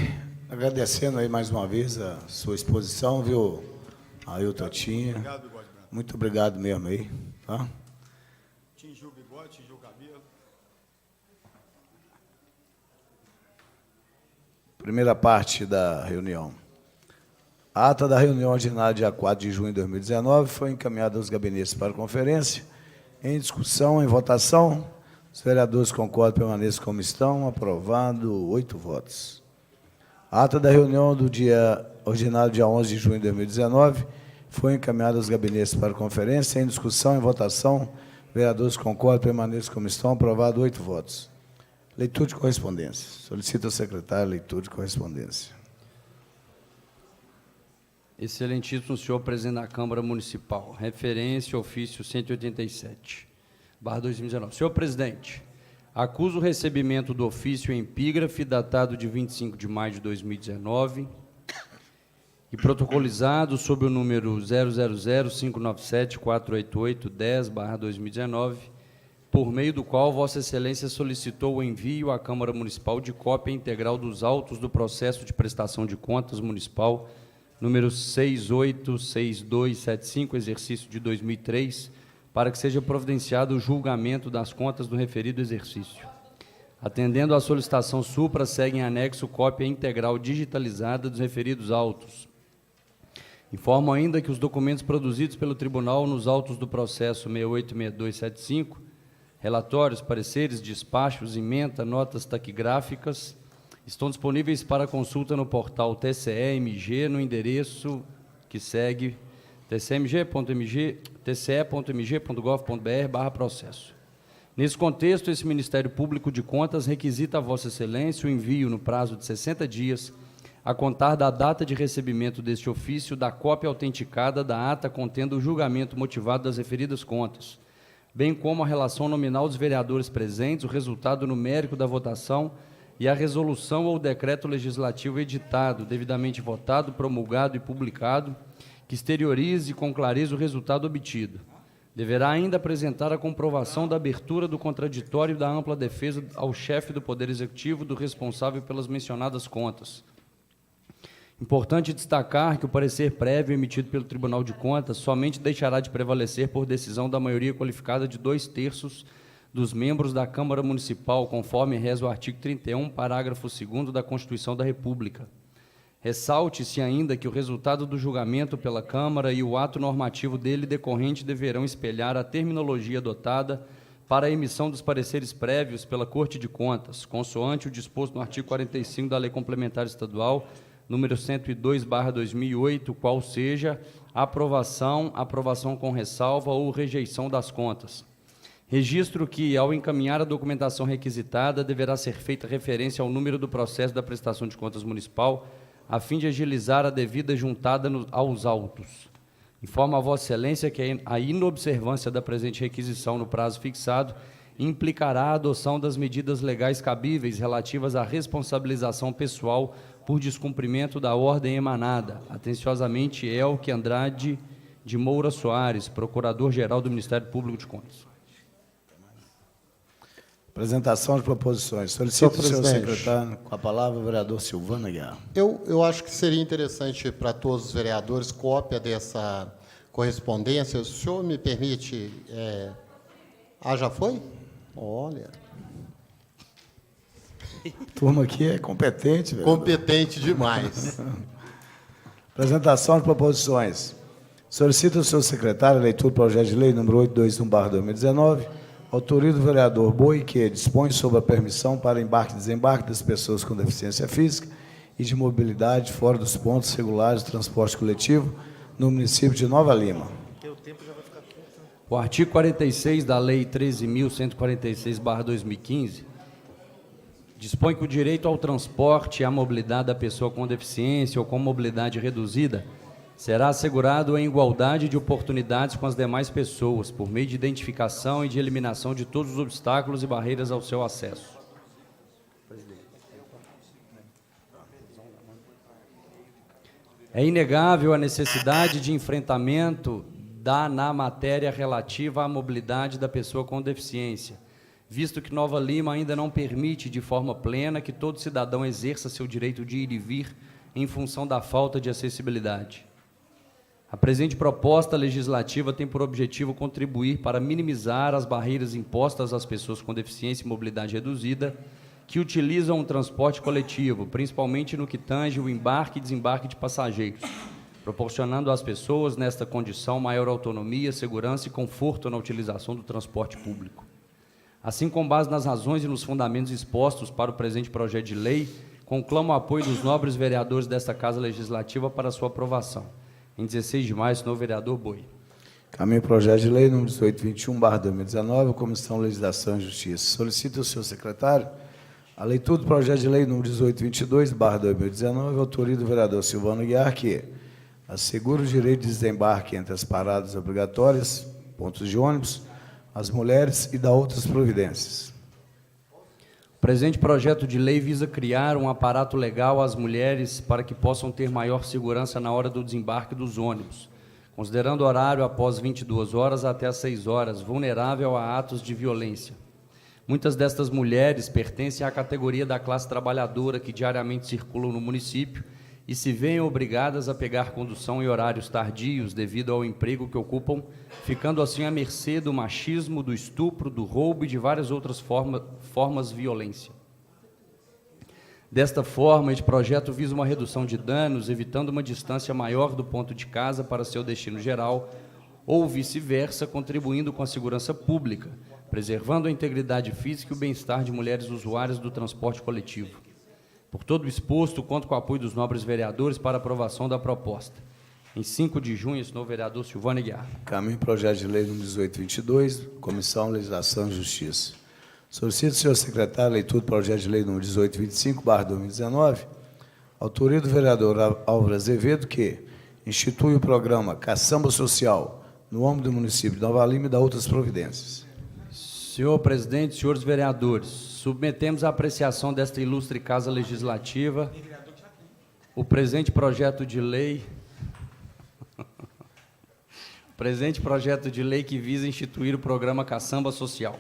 Agradecendo aí mais uma vez a sua exposição, viu, Ailton Otinha. Obrigado, bigode branco. Muito obrigado mesmo aí. Tá? Tingiu o bigode, tingiu o cabelo. Primeira parte da reunião. A ata da reunião ordinária dia 4 de junho de 2019 foi encaminhada aos gabinetes para conferência. Em discussão, em votação, os vereadores concordam, permaneçam como estão. Aprovado, 8 votos. A ata da reunião do dia ordinário, dia 11 de junho de 2019, foi encaminhada aos gabinetes para conferência, em discussão e votação. Vereadores concordam, permaneçam como estão. Aprovado, 8 votos. Leitura de correspondência. Solicito ao secretário a leitura de correspondência. Excelentíssimo senhor presidente da Câmara Municipal, referência ofício 187/2019. Senhor presidente, acuso o recebimento do ofício em epígrafe datado de 25 de maio de 2019 e protocolizado sob o número 000-597-488-10/2019, por meio do qual Vossa Excelência solicitou o envio à Câmara Municipal de cópia integral dos autos do processo de prestação de contas municipal número 686275, exercício de 2003, para que seja providenciado o julgamento das contas do referido exercício. Atendendo à solicitação supra, segue em anexo cópia integral digitalizada dos referidos autos. Informo ainda que os documentos produzidos pelo Tribunal nos autos do processo 686275, relatórios, pareceres, despachos, ementa, notas taquigráficas, estão disponíveis para consulta no portal TCE-MG, no endereço que segue tce.mg.gov.br/processo. Nesse contexto, esse Ministério Público de Contas requisita a Vossa Excelência o envio, no prazo de 60 dias, a contar da data de recebimento deste ofício, da cópia autenticada da ata contendo o julgamento motivado das referidas contas, bem como a relação nominal dos vereadores presentes, o resultado numérico da votação e a resolução ou decreto legislativo editado, devidamente votado, promulgado e publicado, que exteriorize e com clareza o resultado obtido. Deverá ainda apresentar a comprovação da abertura do contraditório e da ampla defesa ao chefe do Poder Executivo do responsável pelas mencionadas contas. Importante destacar que o parecer prévio emitido pelo Tribunal de Contas somente deixará de prevalecer por decisão da maioria qualificada de 2/3 dos membros da Câmara Municipal, conforme reza o artigo 31, parágrafo 2º da Constituição da República. Ressalte-se ainda que o resultado do julgamento pela Câmara e o ato normativo dele decorrente deverão espelhar a terminologia adotada para a emissão dos pareceres prévios pela Corte de Contas, consoante o disposto no artigo 45 da Lei Complementar Estadual, número 102/2008, qual seja aprovação com ressalva ou rejeição das contas. Registro que, ao encaminhar a documentação requisitada, deverá ser feita referência ao número do processo da prestação de contas municipal, a fim de agilizar a devida juntada aos autos. Informo a Vossa Excelência que a inobservância da presente requisição no prazo fixado implicará a adoção das medidas legais cabíveis relativas à responsabilização pessoal por descumprimento da ordem emanada. Atenciosamente, Elke Andrade de Moura Soares, Procurador-Geral do Ministério Público de Contas. Apresentação de proposições. Solicito o senhor secretário, com a palavra, o vereador Silvano Aguiar. Eu acho que seria interessante para todos os vereadores cópia dessa correspondência. O senhor me permite... já foi? Olha... Turma aqui é competente, velho. Competente demais. Apresentação de proposições. Solicito ao senhor secretário a leitura do projeto de lei número 821/2019, autoria do vereador Boi, que dispõe sobre a permissão para embarque e desembarque das pessoas com deficiência física e de mobilidade fora dos pontos regulares de transporte coletivo no município de Nova Lima. O artigo 46 da Lei 13.146/2015 dispõe que o direito ao transporte e à mobilidade da pessoa com deficiência ou com mobilidade reduzida será assegurado em igualdade de oportunidades com as demais pessoas, por meio de identificação e de eliminação de todos os obstáculos e barreiras ao seu acesso. É inegável a necessidade de enfrentamento na matéria relativa à mobilidade da pessoa com deficiência, visto que Nova Lima ainda não permite de forma plena que todo cidadão exerça seu direito de ir e vir em função da falta de acessibilidade. A presente proposta legislativa tem por objetivo contribuir para minimizar as barreiras impostas às pessoas com deficiência e mobilidade reduzida que utilizam o transporte coletivo, principalmente no que tange o embarque e desembarque de passageiros, proporcionando às pessoas, nesta condição, maior autonomia, segurança e conforto na utilização do transporte público. Assim, com base nas razões e nos fundamentos expostos para o presente projeto de lei, conclamo o apoio dos nobres vereadores desta Casa Legislativa para sua aprovação. Em 16 de maio, senhor vereador Boi. Caminho projeto de lei número 1821/2019, Comissão Legislação e Justiça. Solicito ao senhor secretário a leitura do projeto de lei número 1822/2019, autoria do vereador Silvano Aguiar, que assegura o direito de desembarque entre as paradas obrigatórias, pontos de ônibus, as mulheres e dá outras providências. O presente projeto de lei visa criar um aparato legal às mulheres para que possam ter maior segurança na hora do desembarque dos ônibus, considerando o horário após 22 horas até às 6 horas, vulnerável a atos de violência. Muitas destas mulheres pertencem à categoria da classe trabalhadora que diariamente circulam no município e se veem obrigadas a pegar condução em horários tardios devido ao emprego que ocupam, ficando assim à mercê do machismo, do estupro, do roubo e de várias outras formas de violência. Desta forma, este projeto visa uma redução de danos, evitando uma distância maior do ponto de casa para seu destino geral, ou vice-versa, contribuindo com a segurança pública, preservando a integridade física e o bem-estar de mulheres usuárias do transporte coletivo. Por todo o exposto, conto com o apoio dos nobres vereadores para aprovação da proposta. Em 5 de junho, senhor vereador Silvano Aguiar. Caminho projeto de lei número 1822, Comissão Legislação e Justiça. Solicito ao senhor secretário a leitura do projeto de lei número 1825/2019, autoria do vereador Álvaro Azevedo, que institui o programa Caçamba Social no âmbito do município de Nova Lima e dá outras providências. Senhor presidente, senhores vereadores, submetemos à apreciação desta ilustre Casa Legislativa o presente projeto de lei que visa instituir o programa Caçamba Social.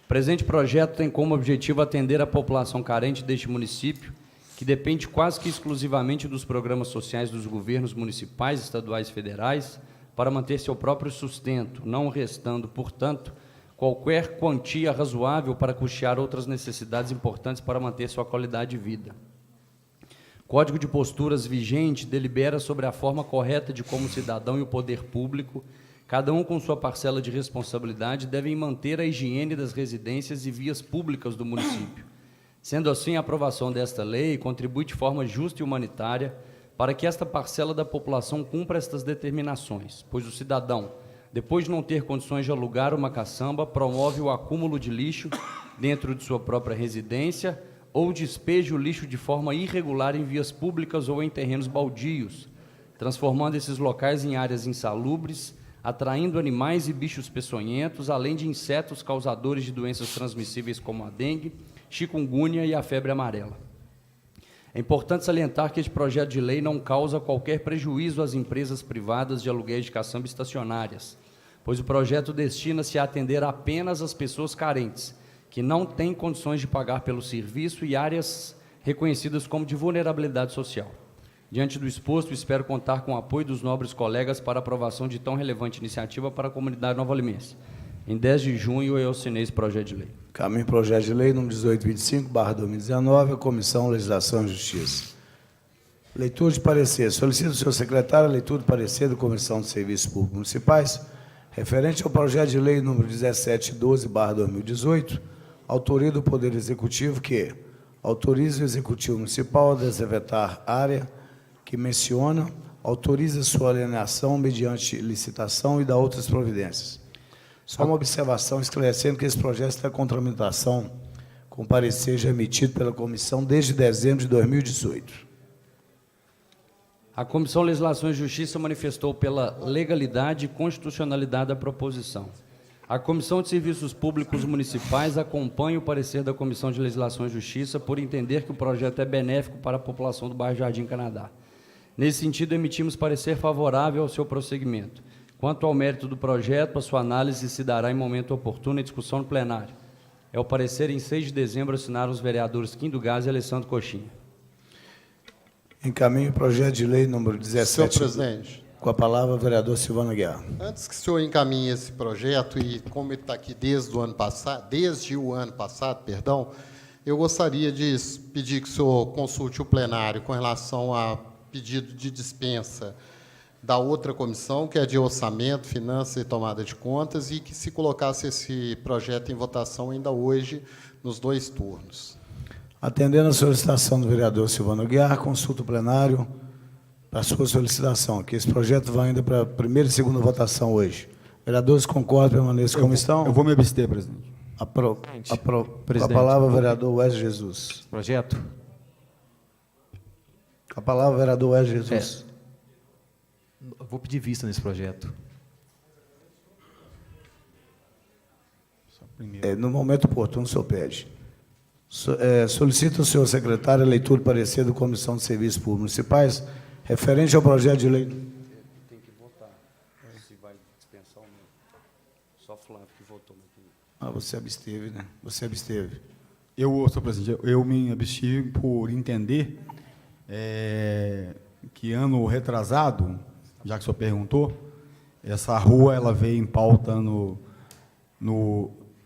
O presente projeto tem como objetivo atender a população carente deste município, que depende quase que exclusivamente dos programas sociais dos governos municipais, estaduais e federais, para manter seu próprio sustento, não restando, portanto, qualquer quantia razoável para custear outras necessidades importantes para manter sua qualidade de vida. O Código de Posturas vigente delibera sobre a forma correta de como o cidadão e o poder público, cada um com sua parcela de responsabilidade, devem manter a higiene das residências e vias públicas do município. Sendo assim, a aprovação desta lei contribui de forma justa e humanitária para que esta parcela da população cumpra estas determinações, pois o cidadão, depois de não ter condições de alugar uma caçamba, promove o acúmulo de lixo dentro de sua própria residência ou despeja o lixo de forma irregular em vias públicas ou em terrenos baldios, transformando esses locais em áreas insalubres, atraindo animais e bichos peçonhentos, além de insetos causadores de doenças transmissíveis como a dengue, chikungunya e a febre amarela. É importante salientar que este projeto de lei não causa qualquer prejuízo às empresas privadas de aluguéis de caçamba estacionárias, pois o projeto destina-se a atender apenas as pessoas carentes, que não têm condições de pagar pelo serviço e áreas reconhecidas como de vulnerabilidade social. Diante do exposto, espero contar com o apoio dos nobres colegas para a aprovação de tão relevante iniciativa para a comunidade nova-limense. Em 10 de junho, eu assinei esse projeto de lei. Caminho projeto de lei número 1825/2019, a Comissão Legislação e Justiça. Leitura de parecer. Solicito ao senhor secretário a leitura do parecer da Comissão de Serviços Públicos Municipais, referente ao projeto de lei número 1712/2018, autoria do Poder Executivo, que autoriza o Executivo Municipal a desavetar área que menciona, autoriza sua alienação mediante licitação e dá outras providências. Só uma observação, esclarecendo que esse projeto está com tramitação com parecer já emitido pela comissão desde dezembro de 2018. A Comissão Legislação e Justiça manifestou pela legalidade e constitucionalidade da proposição. A Comissão de Serviços Públicos Municipais acompanha o parecer da Comissão de Legislação e Justiça por entender que o projeto é benéfico para a população do bairro Jardim Canadá. Nesse sentido, emitimos parecer favorável ao seu prosseguimento. Quanto ao mérito do projeto, a sua análise se dará em momento oportuno em discussão no plenário. É o parecer em 6 de dezembro, assinaram os vereadores Quindo Gás e Alessandro Coxinha. Encaminho o projeto de lei número 17. Senhor presidente. Com a palavra, o vereador Silvano Aguiar. Antes que o senhor encaminhe esse projeto, e como ele está aqui desde o ano passado, eu gostaria de pedir que o senhor consulte o plenário com relação a pedido de dispensa da outra comissão, que é de orçamento, finanças e tomada de contas, e que se colocasse esse projeto em votação ainda hoje, nos 2 turnos. Atendendo a solicitação do vereador Silvano Aguiar, consulta o plenário para a sua solicitação, que esse projeto vai ainda para a primeira e segunda votação hoje. Vereadores concordam, permaneçam como estão? Eu vou me abster, presidente. Com a Presidente, palavra, vereador Wesley Jesus. Projeto? Com a palavra, vereador Wesley Jesus. Eu vou pedir vista nesse projeto. No momento oportuno, o senhor pede. Solicita o senhor secretário a leitura do parecer da Comissão de Serviços Públicos Municipais referente ao projeto de lei. Tem que votar. Se vai dispensar ou não. Só Flávio que votou. Você absteve, né? Você absteve. Senhor presidente, eu me abstive por entender que ano retrasado, já que o senhor perguntou, essa rua ela veio em pauta no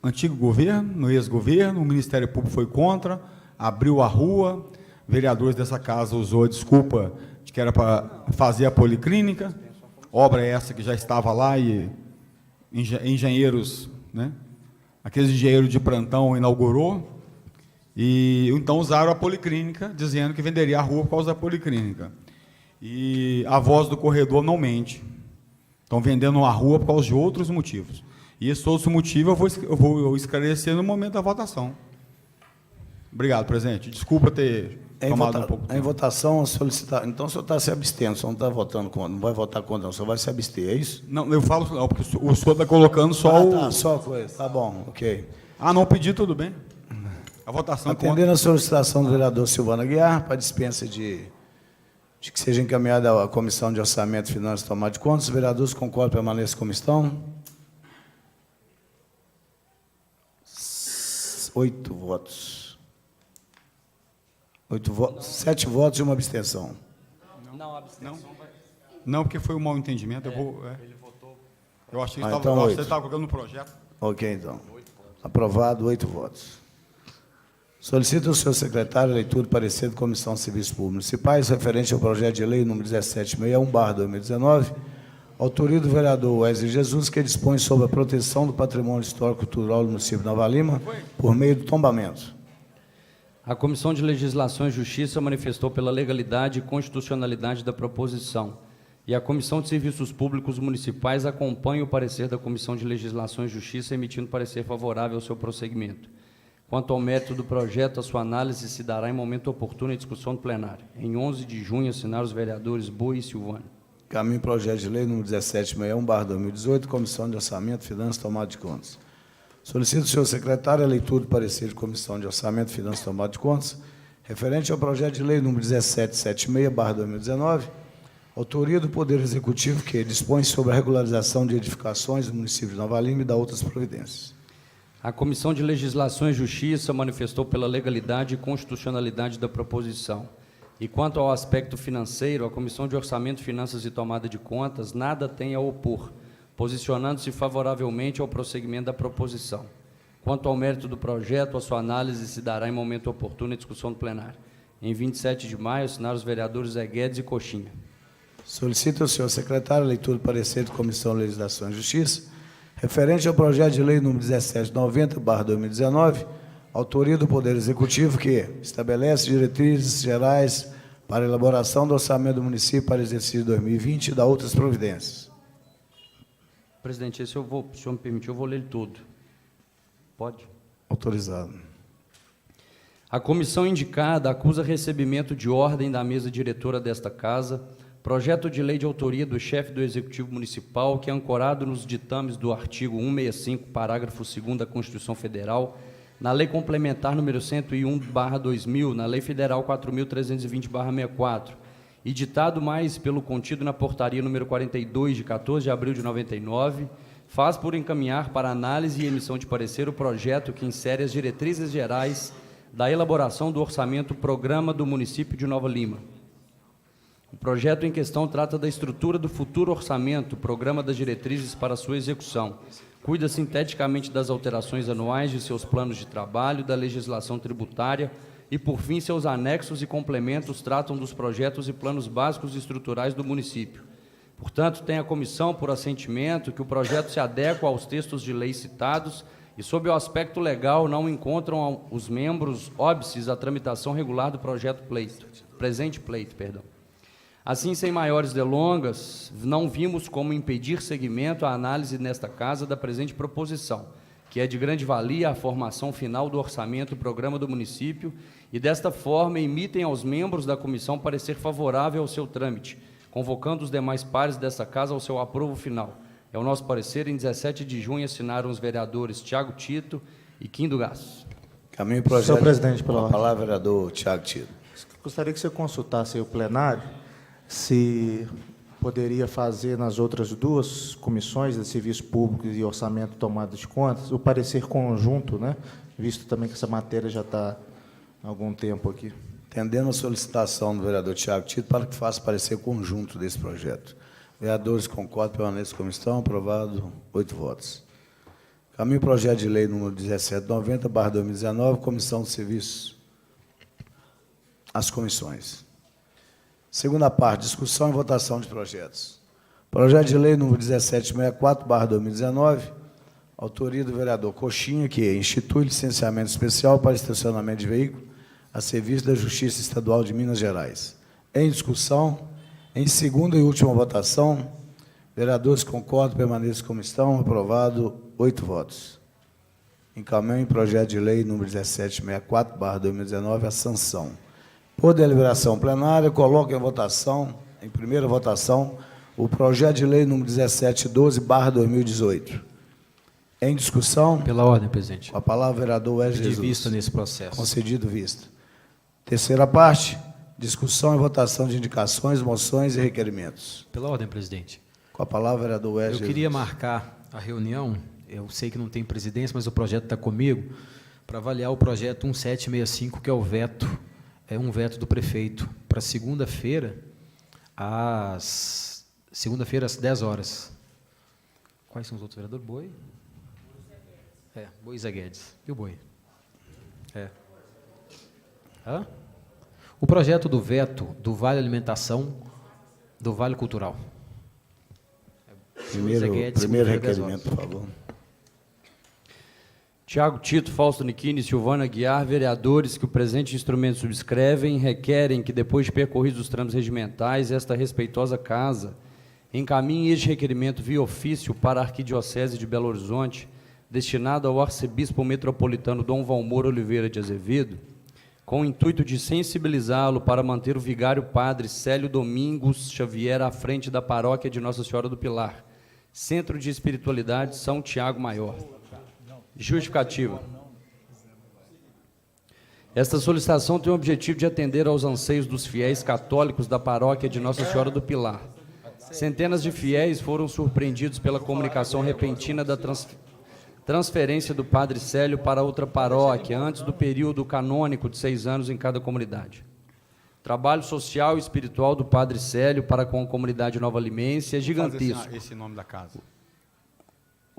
antigo governo, no ex-governo, o Ministério Público foi contra, abriu a rua, vereadores dessa casa usou a desculpa de que era para fazer a policlínica, obra essa que já estava lá e engenheiros, né? Aqueles engenheiros de plantão inaugurou, e então usaram a policlínica, dizendo que venderia a rua por causa da policlínica. E a voz do corredor não mente. Estão vendendo a rua por causa de outros motivos. E esse outro motivo eu vou esclarecer no momento da votação. Obrigado, presidente. Desculpa ter tomado um pouco de tempo. Em votação, solicitar. Então, o senhor está se abstendo, o senhor não está votando contra, não vai votar contra, não, o senhor vai se abster, é isso? Não, eu falo não, porque o senhor está colocando só o... Tá, só a coisa. Tá bom, ok. não pedi, tudo bem. A votação Atendendo a solicitação do vereador Silvano Aguiar, para dispensa de que seja encaminhada à Comissão de Orçamento, Finanças e Tomada de Contas, os vereadores concordam, permaneçam como estão. 8 votos. 7 votos e uma abstenção. Não, porque foi um mau entendimento. Ele votou. Eu achei que então você estava colocando no projeto. Ok, então. Aprovado, 8 votos. Solicito ao senhor secretário a leitura do parecer da Comissão de Serviços Públicos Municipais referente ao projeto de lei número 1761/2019, autoria do vereador Wesley Jesus, que dispõe sobre a proteção do patrimônio histórico e cultural do município de Nova Lima por meio do tombamento. A Comissão de Legislação e Justiça manifestou pela legalidade e constitucionalidade da proposição. E a Comissão de Serviços Públicos Municipais acompanha o parecer da Comissão de Legislação e Justiça, emitindo parecer favorável ao seu prosseguimento. Quanto ao mérito do projeto, a sua análise se dará em momento oportuno em discussão do plenário. Em 11 de junho, assinaram os vereadores Boi e Silvano. Caminho projeto de lei número 1761/2018, Comissão de Orçamento, Finanças e Tomada de Contas. Solicito ao senhor secretário a leitura do parecer de Comissão de Orçamento, Finanças e Tomada de Contas, referente ao projeto de lei número 1776/2019, autoria do Poder Executivo, que dispõe sobre a regularização de edificações do município de Nova Lima e da outras providências. A Comissão de Legislação e Justiça manifestou pela legalidade e constitucionalidade da proposição. E quanto ao aspecto financeiro, a Comissão de Orçamento, Finanças e Tomada de Contas nada tem a opor, posicionando-se favoravelmente ao prosseguimento da proposição. Quanto ao mérito do projeto, a sua análise se dará em momento oportuno em discussão do plenário. Em 27 de maio, assinaram os vereadores Zé Guedes e Coxinha. Solicito ao senhor secretário a leitura do parecer da Comissão de Legislação e Justiça, referente ao projeto de lei número 1790/2019, autoria do Poder Executivo, que estabelece diretrizes gerais para a elaboração do orçamento do município para o exercício 2020 e da outras providências. Presidente, esse se o senhor me permitir, eu vou ler ele todo. Pode? Autorizado. A comissão indicada acusa recebimento de ordem da mesa diretora desta casa, projeto de lei de autoria do chefe do Executivo Municipal, que é ancorado nos ditames do artigo 165, parágrafo 2º da Constituição Federal, na Lei Complementar número 101/2000, na Lei Federal 4.320/64, e ditado mais pelo contido na Portaria número 42, de 14 de abril de 99, faz por encaminhar para análise e emissão de parecer o projeto que insere as diretrizes gerais da elaboração do orçamento programa do município de Nova Lima. O projeto em questão trata da estrutura do futuro orçamento, programa das diretrizes para sua execução. Cuida sinteticamente das alterações anuais de seus planos de trabalho, da legislação tributária e, por fim, seus anexos e complementos tratam dos projetos e planos básicos e estruturais do município. Portanto, tem a comissão por assentimento que o projeto se adequa aos textos de lei citados e, sob o aspecto legal, não encontram os membros óbices a tramitação regular do presente pleito. Assim, sem maiores delongas, não vimos como impedir seguimento à análise nesta casa da presente proposição, que é de grande valia à formação final do orçamento e programa do município, e desta forma emitem aos membros da comissão parecer favorável ao seu trâmite, convocando os demais pares desta casa ao seu aprovo final. É o nosso parecer. Em 17 de junho assinaram os vereadores Tiago Tito e Quindo Gás. Caminho projeto. Senhor presidente, com a palavra, vereador Tiago Tito. Gostaria que você consultasse aí o plenário se poderia fazer nas outras duas comissões de Serviço Público e Orçamento e Tomada de Contas o parecer conjunto, né? Visto também que essa matéria já está há algum tempo aqui. Atendendo a solicitação do vereador Tiago Tito para que faça parecer conjunto desse projeto. Vereadores concordam, permanecem como estão. Aprovado, 8 votos. Caminho projeto de lei número 1790/2019, Comissão de Serviços. As comissões. Segunda parte, discussão e votação de projetos. Projeto de lei número 1764/2019, autoria do vereador Coxinha, que institui licenciamento especial para estacionamento de veículo a serviço da Justiça Estadual de Minas Gerais. Em discussão, em segunda e última votação, vereadores concordam, permaneçam como estão. Aprovado, 8 votos. Encaminho em projeto de lei número 1764/2019 a sanção. Por deliberação plenária, coloco em votação, em primeira votação, o projeto de lei número 1712/2018. Em discussão. Pela ordem, presidente. Com a palavra, vereador Wesley Jesus. De vista nesse processo. Concedido vista. Terceira parte, discussão e votação de indicações, moções e requerimentos. Pela ordem, presidente. Com a palavra, vereador Wesley Eu Jesus. queria marcar a reunião, eu sei que não tem presidência, mas o projeto está comigo, para avaliar o projeto 1765, que é o veto, um veto do prefeito, para segunda-feira, às 10 horas. Quais são os outros vereadores? Boi? Boi e Zé Guedes. E o Boi? Hã? O projeto do veto do Vale Alimentação, do Vale Cultural. Primeiro requerimento, por favor. Tiago Tito, Fausto Nichini, Silvana Aguiar, vereadores que o presente instrumento subscrevem, requerem que, depois de percorridos os trâmites regimentais, esta respeitosa casa encaminhe este requerimento via ofício para a Arquidiocese de Belo Horizonte, destinado ao arcebispo metropolitano Dom Valmor Oliveira de Azevedo, com o intuito de sensibilizá-lo para manter o vigário padre Célio Domingos Xavier à frente da paróquia de Nossa Senhora do Pilar, Centro de Espiritualidade São Tiago Maior. Justificativa. Esta solicitação tem o objetivo de atender aos anseios dos fiéis católicos da paróquia de Nossa Senhora do Pilar. Centenas de fiéis foram surpreendidos pela comunicação repentina da transferência do padre Célio para outra paróquia, antes do período canônico de 6 anos em cada comunidade. Trabalho social e espiritual do padre Célio para com a comunidade Nova Limense é gigantesco. Esse nome da casa.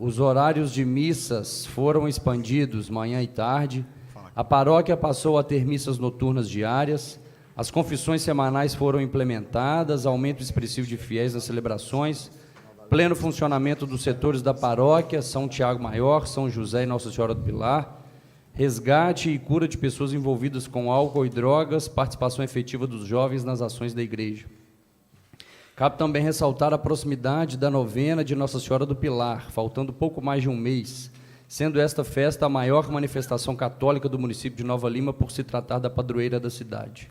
Os horários de missas foram expandidos manhã e tarde, a paróquia passou a ter missas noturnas diárias, as confissões semanais foram implementadas, aumento expressivo de fiéis nas celebrações, pleno funcionamento dos setores da paróquia, São Tiago Maior, São José e Nossa Senhora do Pilar, resgate e cura de pessoas envolvidas com álcool e drogas, participação efetiva dos jovens nas ações da igreja. Cabe também ressaltar a proximidade da novena de Nossa Senhora do Pilar, faltando pouco mais de um mês, sendo esta festa a maior manifestação católica do município de Nova Lima por se tratar da padroeira da cidade.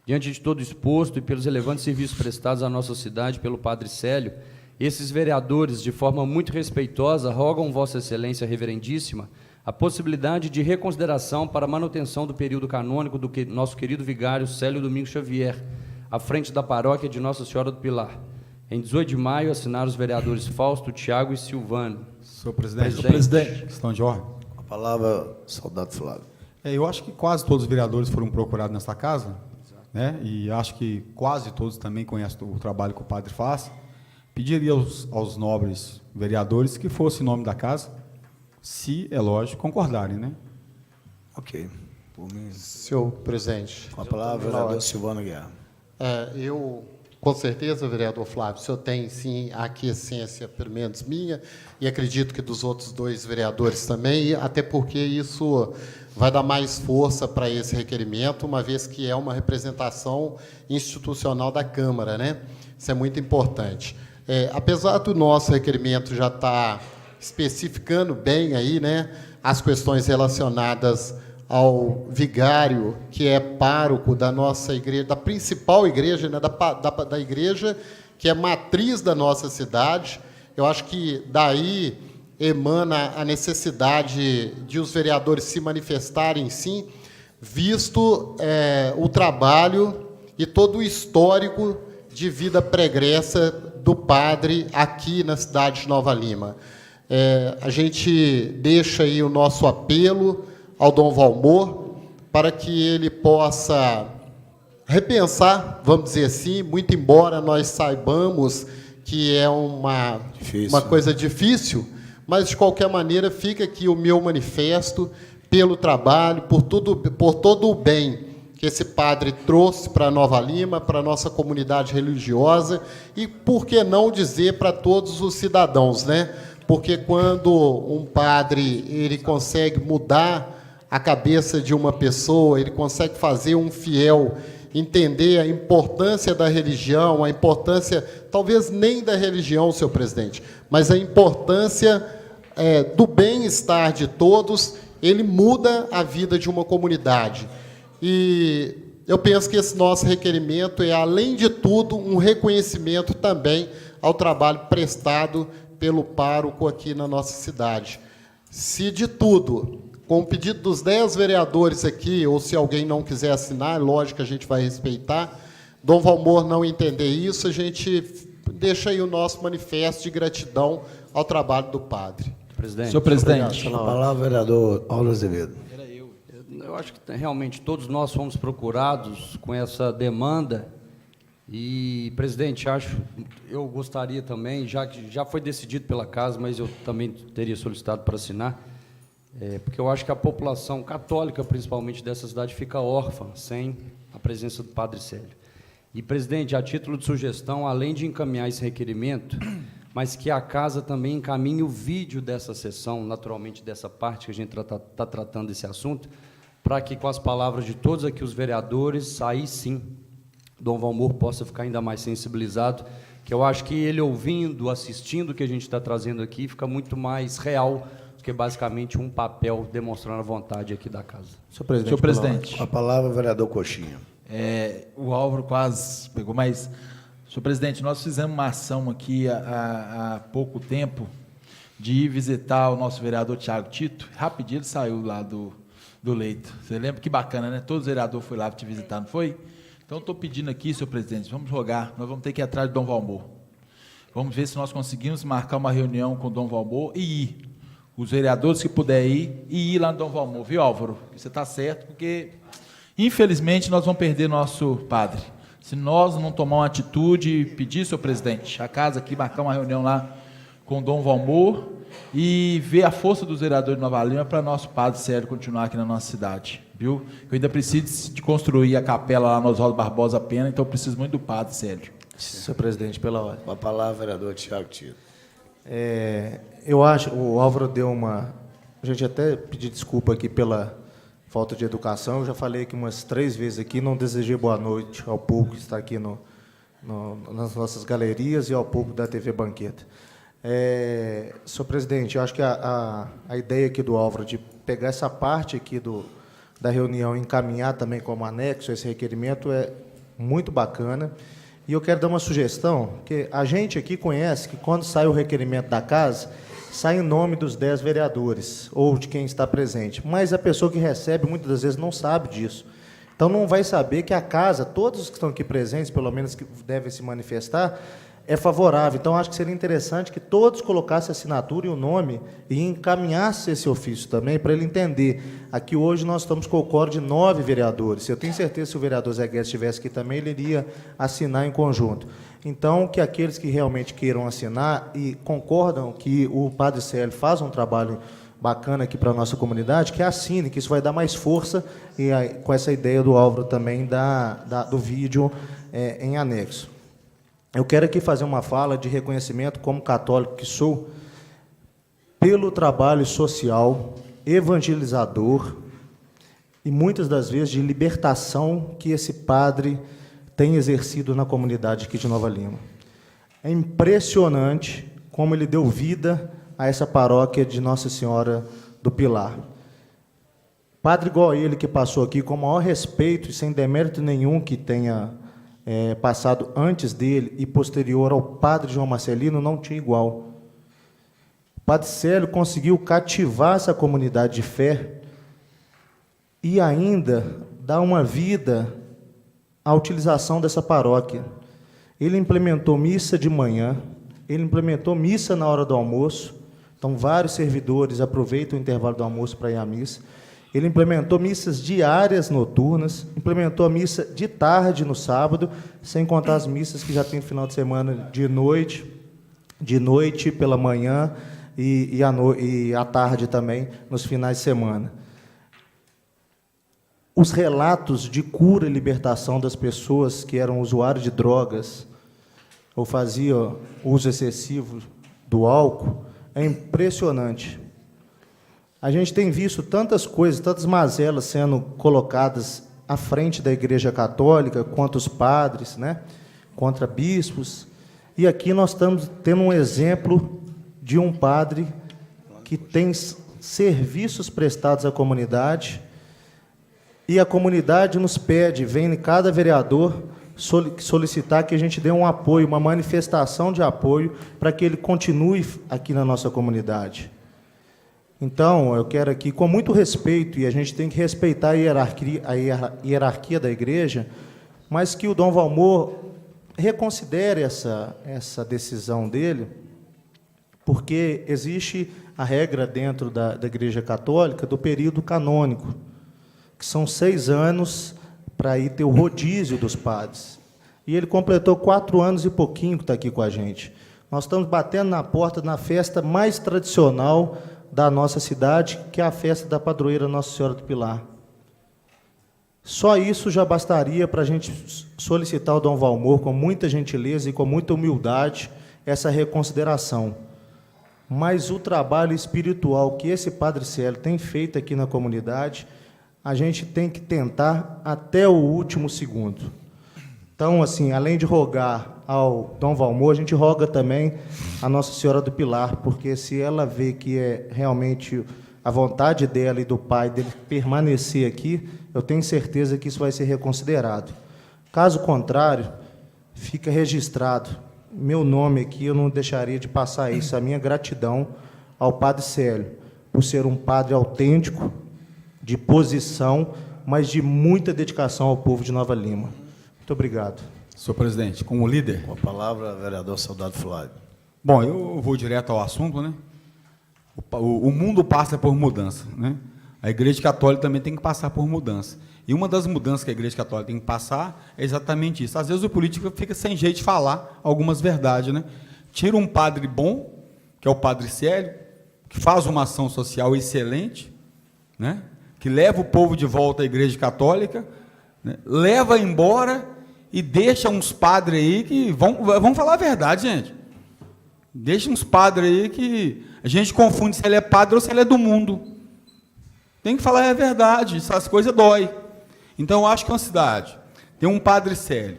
Diante de todo exposto e pelos relevantes serviços prestados à nossa cidade pelo padre Célio, esses vereadores, de forma muito respeitosa, rogam Vossa Excelência Reverendíssima a possibilidade de reconsideração para a manutenção do período canônico do nosso querido vigário Célio Domingos Xavier, à frente da paróquia de Nossa Senhora do Pilar. Em 18 de maio, assinaram os vereadores Fausto, Tiago e Silvano. Senhor presidente. Questão de ordem. A palavra, soldado Flávio. Eu acho que quase todos os vereadores foram procurados nesta casa, né? E acho que quase todos também conhecem o trabalho que o padre faz. Pediria aos nobres vereadores que fosse em nome da casa, se, é lógico, concordarem, né? Ok. Por mim. Senhor presidente. Com a palavra, vereador Silvano Aguiar. Eu Com certeza, vereador Flávio, o senhor tem, sim, a aquiescência, pelo menos minha, e acredito que dos outros 2 vereadores também, e até porque isso vai dar mais força para esse requerimento, uma vez que é uma representação institucional da Câmara, né? Isso é muito importante. Apesar do nosso requerimento já estar especificando bem aí, né, as questões relacionadas ao vigário, que é pároco da nossa igreja, da principal igreja, né, da igreja que é matriz da nossa cidade, eu acho que daí emana a necessidade de os vereadores se manifestarem, sim, visto o trabalho e todo o histórico de vida pregressa do padre aqui na cidade de Nova Lima. A gente deixa aí o nosso apelo ao Dom Valmor para que ele possa repensar, vamos dizer assim, muito embora nós saibamos que é uma coisa difícil, mas, de qualquer maneira, fica aqui o meu manifesto pelo trabalho, por todo o bem que esse padre trouxe para Nova Lima, para a nossa comunidade religiosa, e, por que não dizer, para todos os cidadãos, né? Porque quando um padre ele consegue mudar a cabeça de uma pessoa, ele consegue fazer um fiel entender a importância da religião, a importância, talvez nem da religião, senhor presidente, mas a importância do bem-estar de todos, ele muda a vida de uma comunidade. E eu penso que esse nosso requerimento é, além de tudo, um reconhecimento também ao trabalho prestado pelo pároco aqui na nossa cidade. Se de tudo, com o pedido dos 10 vereadores aqui, ou se alguém não quiser assinar, lógico que a gente vai respeitar, Dom Valmor não entender isso, a gente deixa aí o nosso manifesto de gratidão ao trabalho do padre. Presidente. Senhor presidente. A palavra, vereador Paulo Azevedo. Eu acho que realmente todos nós fomos procurados com essa demanda e, presidente, eu gostaria também, já que já foi decidido pela casa, mas eu também teria solicitado para assinar, porque eu acho que a população católica, principalmente dessa cidade, fica órfã sem a presença do padre Célio. E, presidente, a título de sugestão, além de encaminhar esse requerimento, mas que a casa também encaminhe o vídeo dessa sessão, naturalmente dessa parte que a gente está tratando desse assunto, para que, com as palavras de todos aqui os vereadores, aí sim, Dom Valmor possa ficar ainda mais sensibilizado, que eu acho que ele ouvindo, assistindo o que a gente está trazendo aqui, fica muito mais real do que basicamente um papel demonstrando a vontade aqui da casa. Senhor presidente. A palavra, vereador Coxinha. O Álvaro quase pegou, mas, senhor presidente, nós fizemos uma ação aqui há pouco tempo de ir visitar o nosso vereador Tiago Tito. Rapidinho ele saiu lá do leito. Você lembra que bacana, né? Todos os vereadores foram lá te visitar, não foi? Então, estou pedindo aqui, senhor presidente, vamos rogar, nós vamos ter que ir atrás de Dom Valmor. Vamos ver se nós conseguimos marcar uma reunião com o Dom Valmor e ir. Os vereadores que puderem ir lá no Dom Valmor, viu, Álvaro? Você está certo, porque, infelizmente, nós vamos perder nosso padre. Se nós não tomar uma atitude e pedir, senhor presidente, a casa aqui, marcar uma reunião lá com o Dom Valmor e ver a força dos vereadores de Nova Lima para nosso padre Célio continuar aqui na nossa cidade, viu? Eu ainda preciso de construir a capela lá no Oswaldo Barbosa Pena, então eu preciso muito do padre Célio. Senhor presidente, pela ordem. A palavra, vereador Tiago Tito. Eu acho, o Álvaro deu uma... A gente até pedir desculpa aqui pela falta de educação, eu já falei aqui umas 3 vezes aqui, não desejei boa noite ao público que está aqui nas nossas galerias e ao público da TV Banqueta. Senhor presidente, eu acho que a ideia aqui do Álvaro de pegar essa parte aqui da reunião e encaminhar também como anexo esse requerimento é muito bacana. E eu quero dar uma sugestão, que a gente aqui conhece que quando sai o requerimento da casa, sai em nome dos 10 vereadores, ou de quem está presente. Mas a pessoa que recebe, muitas das vezes, não sabe disso. Então, não vai saber que a casa, todos os que estão aqui presentes, pelo menos que devem se manifestar, é favorável. Então, acho que seria interessante que todos colocassem a assinatura e o nome e encaminhassem esse ofício também, para ele entender. Aqui hoje nós estamos com o quórum de 9 vereadores. Eu tenho certeza que se o vereador Zé Guedes estivesse aqui também, ele iria assinar em conjunto. Então, que aqueles que realmente queiram assinar e concordam que o padre Célio faz um trabalho bacana aqui para a nossa comunidade, que assine, que isso vai dar mais força, e aí, com essa ideia do Álvaro também do vídeo em anexo. eu quero aqui fazer uma fala de reconhecimento, como católico que sou, pelo trabalho social, evangelizador e, muitas das vezes, de libertação que esse padre tem exercido na comunidade aqui de Nova Lima. É impressionante como ele deu vida a essa paróquia de Nossa Senhora do Pilar. Padre igual ele que passou aqui, com o maior respeito e sem demérito nenhum que tenha passado antes dele e posterior ao padre João Marcelino, não tinha igual. O padre Célio conseguiu cativar essa comunidade de fé e ainda dar uma vida à utilização dessa paróquia. Ele implementou missa de manhã, ele implementou missa na hora do almoço, então vários servidores aproveitam o intervalo do almoço para ir à missa. Ele implementou missas diárias noturnas, implementou a missa de tarde no sábado, sem contar as missas que já tem no final de semana de noite pela manhã e à tarde também, nos finais de semana. Os relatos de cura e libertação das pessoas que eram usuários de drogas ou faziam uso excessivo do álcool é impressionante. A gente tem visto tantas coisas, tantas mazelas sendo colocadas à frente da Igreja Católica, contra os padres, né? Contra bispos. E aqui nós estamos tendo um exemplo de um padre que tem serviços prestados à comunidade, e a comunidade nos pede, vem cada vereador solicitar que a gente dê um apoio, uma manifestação de apoio, para que ele continue aqui na nossa comunidade. Então, eu quero aqui, com muito respeito, e a gente tem que respeitar a hierarquia da igreja, mas que o Dom Valmor reconsidere essa decisão dele, porque existe a regra dentro da Igreja Católica do período canônico, que são 6 anos para aí ter o rodízio dos padres. E ele completou 4 anos e pouquinho que está aqui com a gente. Nós estamos batendo na porta na festa mais tradicional da nossa cidade, que é a festa da padroeira Nossa Senhora do Pilar. Só isso já bastaria para a gente solicitar ao Dom Valmor, com muita gentileza e com muita humildade, essa reconsideração. Mas o trabalho espiritual que esse Padre Célio tem feito aqui na comunidade, a gente tem que tentar até o último segundo. Então, assim, além de rogar ao Dom Valmor, a gente roga também a Nossa Senhora do Pilar, porque se ela vê que é realmente a vontade dela e do pai dele permanecer aqui, eu tenho certeza que isso vai ser reconsiderado. Caso contrário, fica registrado meu nome aqui, eu não deixaria de passar isso, a minha gratidão ao Padre Célio, por ser um padre autêntico, de posição, mas de muita dedicação ao povo de Nova Lima. Muito obrigado. Senhor presidente, como líder. Com a palavra, vereador Soldado Flávio. Bom, eu vou direto ao assunto, né? O mundo passa por mudança, né? A Igreja Católica também tem que passar por mudança. E uma das mudanças que a Igreja Católica tem que passar é exatamente isso. Às vezes o político fica sem jeito de falar algumas verdades, né? Tira um padre bom, que é o Padre Célio, que faz uma ação social excelente, né? Que leva o povo de volta à Igreja Católica, né? Leva embora e deixa uns padres aí que vão falar a verdade, gente. Deixa uns padres aí que a gente confunde se ele é padre ou se ele é do mundo. Tem que falar a verdade, essas coisas dói. Então, eu acho que é uma cidade, tem um Padre Célio,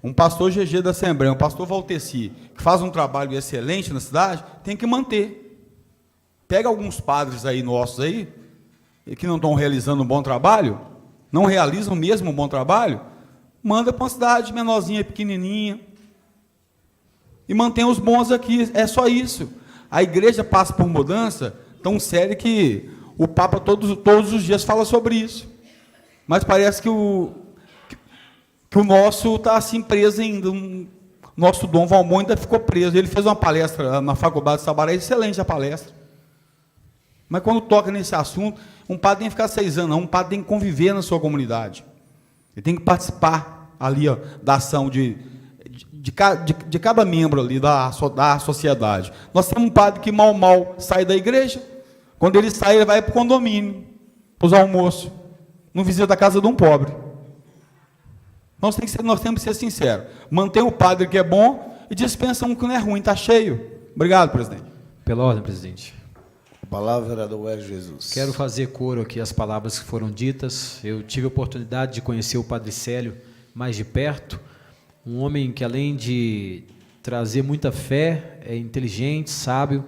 um pastor GG da Assembleia, um pastor Valteci, que faz um trabalho excelente na cidade, tem que manter. Pega alguns padres aí nossos aí, que não estão realizando um bom trabalho, não realizam mesmo um bom trabalho, manda para uma cidade menorzinha, pequenininha, e mantém os bons aqui, é só isso. A igreja passa por mudança tão séria que o Papa todos os dias fala sobre isso. Mas parece que o nosso está assim preso ainda. O nosso Dom Valmor ainda ficou preso. Ele fez uma palestra na Faculdade de Sabará, excelente a palestra. Mas quando toca nesse assunto, um padre tem que ficar 6 anos, não, um padre tem que conviver na sua comunidade. Ele tem que participar ali, ó, da ação de cada membro ali da sociedade. Nós temos um padre que mal sai da igreja. Quando ele sai, ele vai para o condomínio, para os almoços, no vizinho da casa de um pobre. Nós temos que ser sinceros. Manter o padre que é bom e dispensa um que não é ruim, está cheio. Obrigado, presidente. Pela ordem, presidente. A palavra, vereador Hélio Jesus. Quero fazer coro aqui às palavras que foram ditas. Eu tive a oportunidade de conhecer o Padre Célio mais de perto, um homem que, além de trazer muita fé, é inteligente, sábio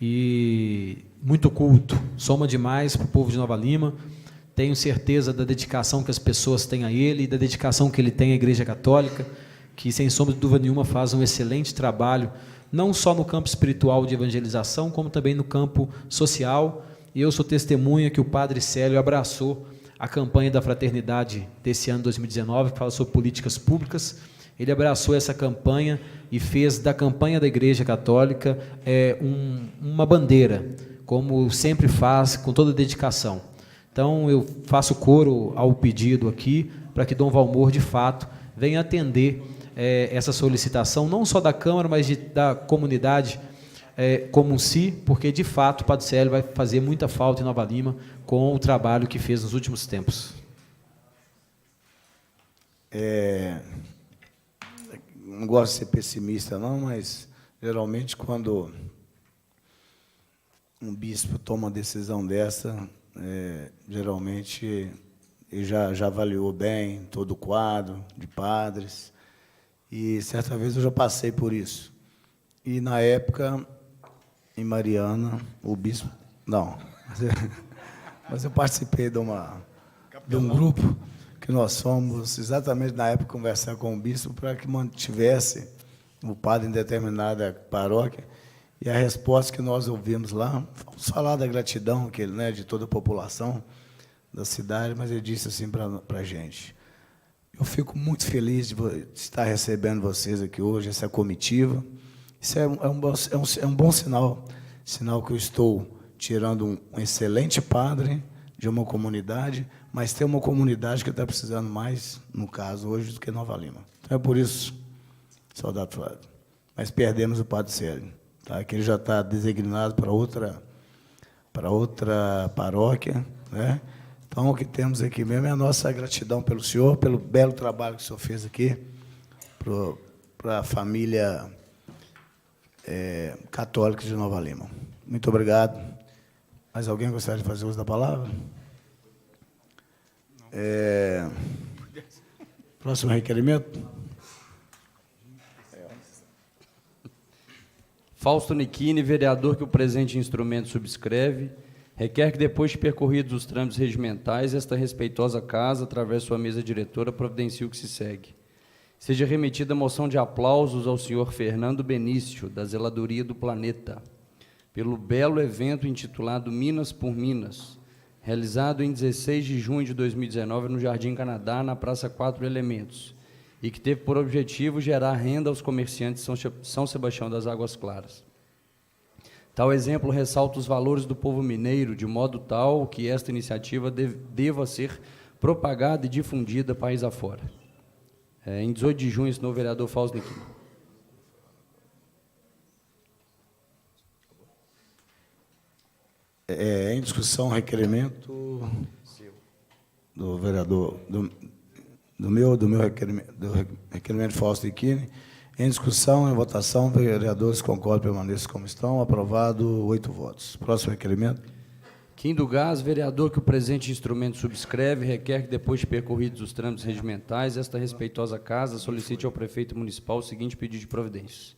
e muito culto. Soma demais para o povo de Nova Lima. Tenho certeza da dedicação que as pessoas têm a ele e da dedicação que ele tem à Igreja Católica, que, sem sombra de dúvida nenhuma, faz um excelente trabalho, não só no campo espiritual de evangelização, como também no campo social. E eu sou testemunha que o Padre Célio abraçou a campanha da fraternidade desse ano 2019, que fala sobre políticas públicas. Ele abraçou essa campanha e fez da campanha da Igreja Católica uma bandeira, como sempre faz, com toda dedicação. Então, eu faço coro ao pedido aqui, para que Dom Valmor, de fato, venha atender essa solicitação, não só da Câmara, mas da comunidade como si, porque, de fato, o Padre Célio vai fazer muita falta em Nova Lima com o trabalho que fez nos últimos tempos. Não gosto de ser pessimista, não, mas, geralmente, quando um bispo toma uma decisão dessa, geralmente, ele já avaliou bem todo o quadro de padres, e, certa vez, eu já passei por isso. E, na época, em Mariana, o bispo... Não, mas eu participei de um grupo que nós fomos, exatamente na época, conversar com o bispo para que mantivesse o padre em determinada paróquia. E a resposta que nós ouvimos lá, vamos falar da gratidão que ele, né, de toda a população da cidade, mas ele disse assim para a gente: eu fico muito feliz de estar recebendo vocês aqui hoje, essa comitiva. Isso é um bom sinal, sinal que eu estou tirando um excelente padre de uma comunidade, mas tem uma comunidade que está precisando mais, no caso, hoje, do que Nova Lima. Então, é por isso, saudade Flávio. Mas perdemos o Padre Célio, tá? Que ele já está designado para outra paróquia, né? Então, o que temos aqui mesmo é a nossa gratidão pelo senhor, pelo belo trabalho que o senhor fez aqui, para a família católica de Nova Lima. Muito obrigado. Mais alguém gostaria de fazer uso da palavra? Próximo requerimento. Fausto Nichini, vereador que o presente instrumento subscreve, requer que, depois de percorridos os trâmites regimentais, esta respeitosa casa, através de sua mesa diretora, providencie o que se segue. Seja remetida a moção de aplausos ao senhor Fernando Benício, da Zeladoria do Planeta, pelo belo evento intitulado Minas por Minas, realizado em 16 de junho de 2019 no Jardim Canadá, na Praça 4 Elementos, e que teve por objetivo gerar renda aos comerciantes de São Sebastião das Águas Claras. Tal exemplo ressalta os valores do povo mineiro, de modo tal que esta iniciativa deva ser propagada e difundida país afora. Em 18 de junho, assinou o vereador Fausto Nichini. Em discussão, requerimento do vereador, do meu requerimento, do requerimento de Fausto Nichini. Em discussão, em votação, vereadores concordam, permaneçam como estão. Aprovado, 8 votos. Próximo requerimento. Kim do Gás, vereador que o presente instrumento subscreve, requer que, depois de percorridos os trâmites regimentais, esta respeitosa casa solicite ao prefeito municipal o seguinte pedido de providências.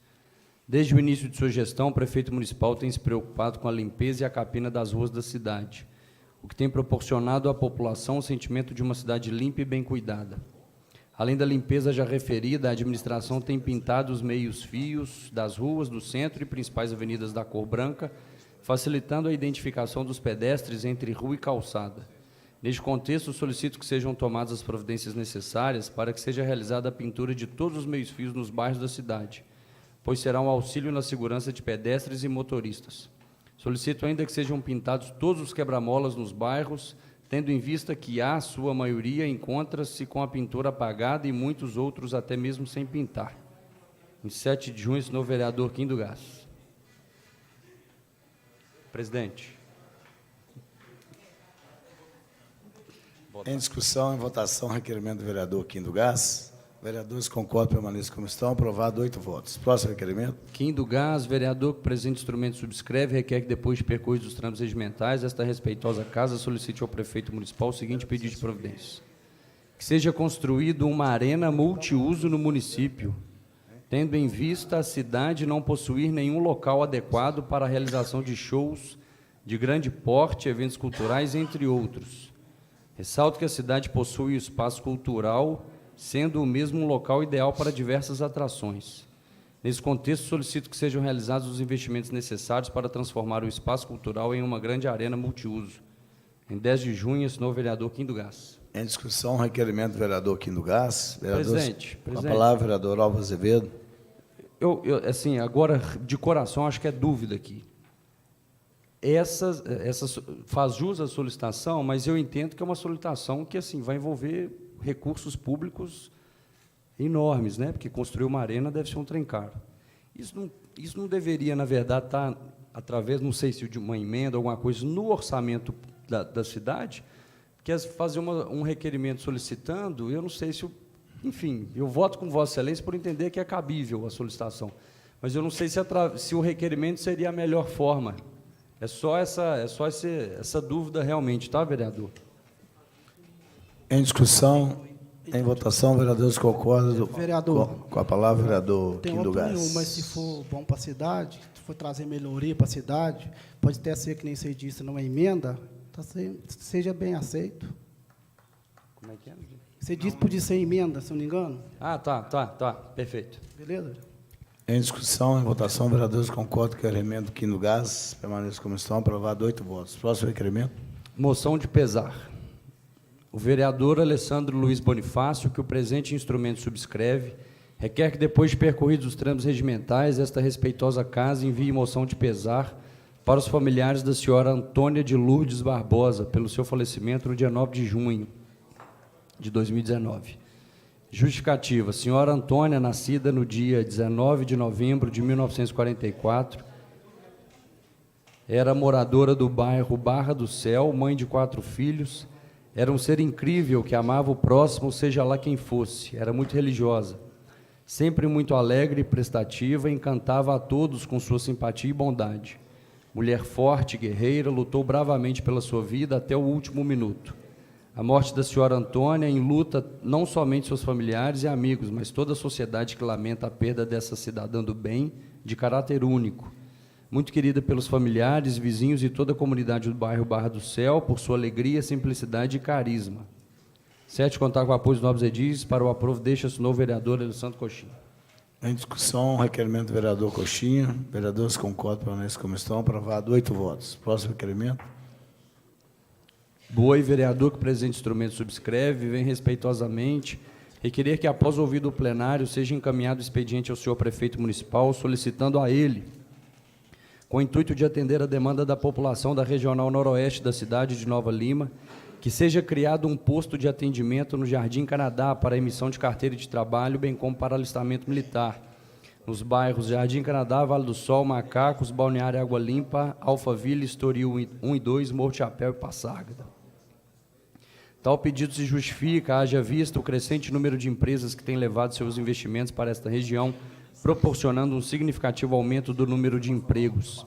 Desde o início de sua gestão, o prefeito municipal tem se preocupado com a limpeza e a capina das ruas da cidade, o que tem proporcionado à população o sentimento de uma cidade limpa e bem cuidada. Além da limpeza já referida, a administração tem pintado os meios-fios das ruas do centro e principais avenidas da cor branca, facilitando a identificação dos pedestres entre rua e calçada. Neste contexto, solicito que sejam tomadas as providências necessárias para que seja realizada a pintura de todos os meios-fios nos bairros da cidade, pois será um auxílio na segurança de pedestres e motoristas. Solicito ainda que sejam pintados todos os quebra-molas nos bairros, tendo em vista que a sua maioria encontra-se com a pintura apagada e muitos outros até mesmo sem pintar. Em 7 de junho, assinou o vereador Kim do Gás. Presidente. Em discussão, em votação, requerimento do vereador Kim do Gás. Vereadores concordam, permaneçam como estão. Aprovado, 8 votos. Próximo requerimento. Kim do Gás, vereador que o presente instrumento subscreve, requer que, depois de percorridos os trâmites regimentais, esta respeitosa casa solicite ao prefeito municipal o seguinte pedido de providência: que seja construído uma arena multiuso no município, tendo em vista a cidade não possuir nenhum local adequado para a realização de shows de grande porte, eventos culturais, entre outros. Ressalto que a cidade possui o espaço cultural, sendo o mesmo um local ideal para diversas atrações. Nesse contexto, solicito que sejam realizados os investimentos necessários para transformar o espaço cultural em uma grande arena multiuso. Em 10 de junho, assinou o vereador Kim do Gás. Em discussão, requerimento do vereador Kim do Gás. Presente. Com a palavra, vereador Álvaro Azevedo. Assim, agora, de coração, acho que é dúvida aqui. Essa faz jus à solicitação, mas eu entendo que é uma solicitação que, assim, vai envolver recursos públicos enormes, né? Porque construir uma arena deve ser um trem caro. Isso não deveria, na verdade, estar através, não sei se de uma emenda, alguma coisa, no orçamento da cidade, que fazer um requerimento solicitando, eu não sei se... Enfim, eu voto com Vossa Excelência por entender que é cabível a solicitação, mas eu não sei se o requerimento seria a melhor forma. É só essa dúvida realmente, tá, vereador? Em discussão, em votação, vereadores concordam. Vereador, com a palavra, vereador tem Kim do outro Gás. nenhum, mas se for bom para a cidade, se for trazer melhoria para a cidade, pode até ser, que nem você disse, não é emenda, seja bem aceito. Como é que é? Você disse que podia ser emenda, se eu não me engano. Ah, tá, perfeito. Beleza? Em discussão, em votação, vereadores concordam que o requerimento do Kim do Gás permaneça como estão. Aprovado, 8 votos. Próximo requerimento. Moção de pesar. O vereador Alessandro Luiz Bonifácio, que o presente instrumento subscreve, requer que, depois de percorridos os trâmites regimentais, esta respeitosa casa envie moção de pesar para os familiares da senhora Antônia de Lourdes Barbosa, pelo seu falecimento no dia 9 de junho de 2019. Justificativa: senhora Antônia, nascida no dia 19 de novembro de 1944, era moradora do bairro Barra do Céu, mãe de 4 filhos, era um ser incrível que amava o próximo, seja lá quem fosse, era muito religiosa, sempre muito alegre e prestativa, encantava a todos com sua simpatia e bondade. Mulher forte, guerreira, lutou bravamente pela sua vida até o último minuto. A morte da senhora Antônia enluta não somente seus familiares e amigos, mas toda a sociedade que lamenta a perda dessa cidadã do bem, de caráter único. Muito querida pelos familiares, vizinhos e toda a comunidade do bairro Barra do Céu, por sua alegria, simplicidade e carisma. 7. Contar com o apoio dos nobres edis. Para o aprovo, deixa-se o novo vereador Alessandro Coxinha. Em discussão, requerimento do vereador Coxinha. Vereadores concordam, permaneçam como estão. Aprovado, 8 votos. Próximo requerimento. Boi, vereador que o presente instrumento subscreve, vem respeitosamente requerer que, após ouvido o plenário, seja encaminhado o expediente ao senhor prefeito municipal, solicitando a ele, com o intuito de atender a demanda da população da regional noroeste da cidade de Nova Lima, que seja criado um posto de atendimento no Jardim Canadá para emissão de carteira de trabalho, bem como para alistamento militar, nos bairros Jardim Canadá, Vale do Sol, Macacos, Balneário Água Limpa, Alphaville, Estoril 1 e 2, Morro de Chapéu e Passárgada. Tal pedido se justifica, haja vista o crescente número de empresas que têm levado seus investimentos para esta região, proporcionando um significativo aumento do número de empregos.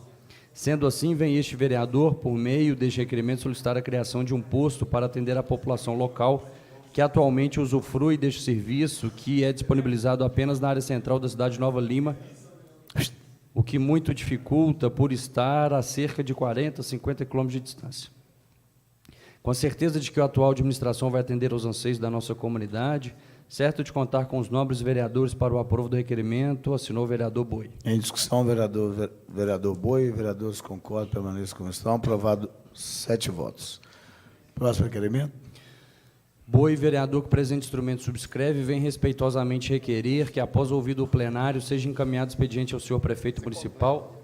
Sendo assim, vem este vereador, por meio deste requerimento, solicitar a criação de um posto para atender a população local, que atualmente usufrui deste serviço, que é disponibilizado apenas na área central da cidade de Nova Lima, o que muito dificulta por estar a cerca de 40, 50 quilômetros de distância. Com a certeza de que a atual administração vai atender aos anseios da nossa comunidade, certo de contar com os nobres vereadores para o aprovo do requerimento, assinou o vereador Boi. Em discussão, vereador Boi. Vereadores concordam, permaneçam como estão. Aprovado, 7 votos. Próximo requerimento. Boi, vereador que o presente instrumento subscreve, vem respeitosamente requerer que, após ouvido o plenário, seja encaminhado expediente ao senhor prefeito municipal,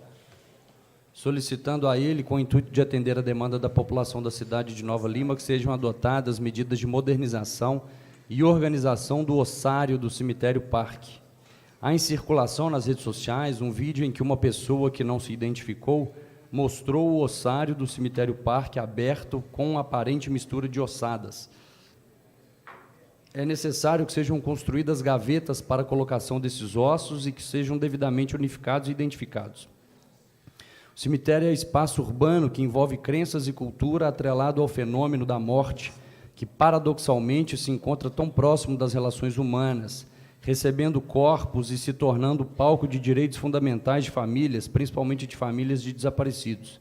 solicitando a ele, com o intuito de atender a demanda da população da cidade de Nova Lima, que sejam adotadas medidas de modernização e organização do ossário do cemitério Parque. Há em circulação nas redes sociais um vídeo em que uma pessoa que não se identificou mostrou o ossário do cemitério Parque aberto com aparente mistura de ossadas. é necessário que sejam construídas gavetas para a colocação desses ossos e que sejam devidamente unificados e identificados. O cemitério é espaço urbano que envolve crenças e cultura atrelado ao fenômeno da morte, que paradoxalmente se encontra tão próximo das relações humanas, recebendo corpos e se tornando palco de direitos fundamentais de famílias, principalmente de famílias de desaparecidos.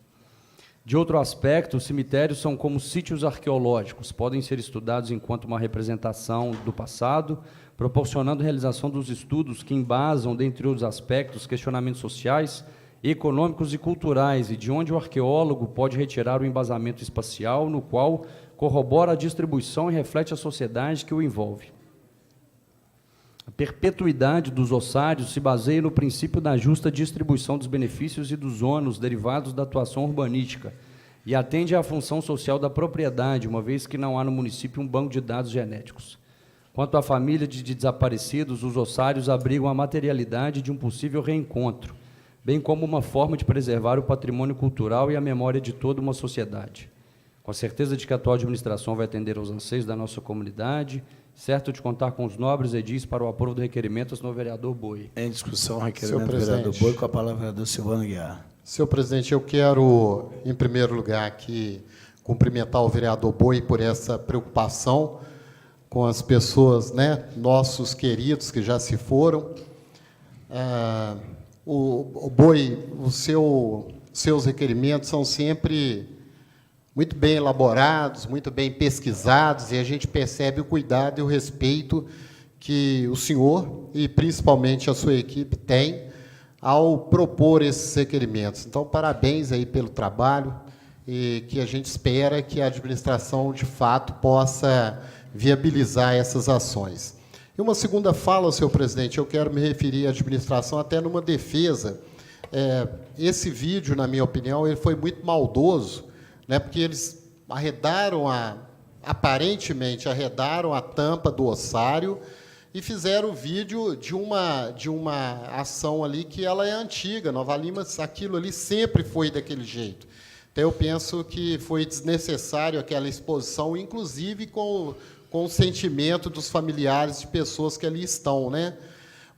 De outro aspecto, os cemitérios são como sítios arqueológicos, podem ser estudados enquanto uma representação do passado, proporcionando a realização dos estudos que embasam, dentre outros aspectos, questionamentos sociais, econômicos e culturais, e de onde o arqueólogo pode retirar o embasamento espacial, no qual corrobora a distribuição e reflete a sociedade que o envolve. A perpetuidade dos ossários se baseia no princípio da justa distribuição dos benefícios e dos ônus derivados da atuação urbanística e atende à função social da propriedade, uma vez que não há no município um banco de dados genéticos. Quanto à família de desaparecidos, os ossários abrigam a materialidade de um possível reencontro, bem como uma forma de preservar o patrimônio cultural e a memória de toda uma sociedade. Com a certeza de que a atual administração vai atender aos anseios da nossa comunidade, certo de contar com os nobres edis para o aprovo do requerimento, senhor vereador Boi. Em discussão, requerimento do vereador Boi, com a palavra o vereador Silvano Guiar. Senhor presidente, eu quero, em primeiro lugar, aqui, cumprimentar o vereador Boi por essa preocupação com as pessoas, né, nossos queridos que já se foram. O Boi, seus requerimentos são sempre muito bem elaborados, muito bem pesquisados, e a gente percebe o cuidado e o respeito que o senhor e principalmente a sua equipe tem ao propor esses requerimentos. Então, parabéns aí pelo trabalho, e que a gente espera que a administração, de fato, possa viabilizar essas ações. E uma segunda fala, senhor presidente, eu quero me referir à administração até numa defesa. Esse vídeo, na minha opinião, ele foi muito maldoso, né, porque eles aparentemente arredaram a tampa do ossário e fizeram o vídeo de uma ação ali que ela é antiga. Nova Lima, aquilo ali sempre foi daquele jeito. Então, eu penso que foi desnecessário aquela exposição, inclusive com o sentimento dos familiares de pessoas que ali estão, né?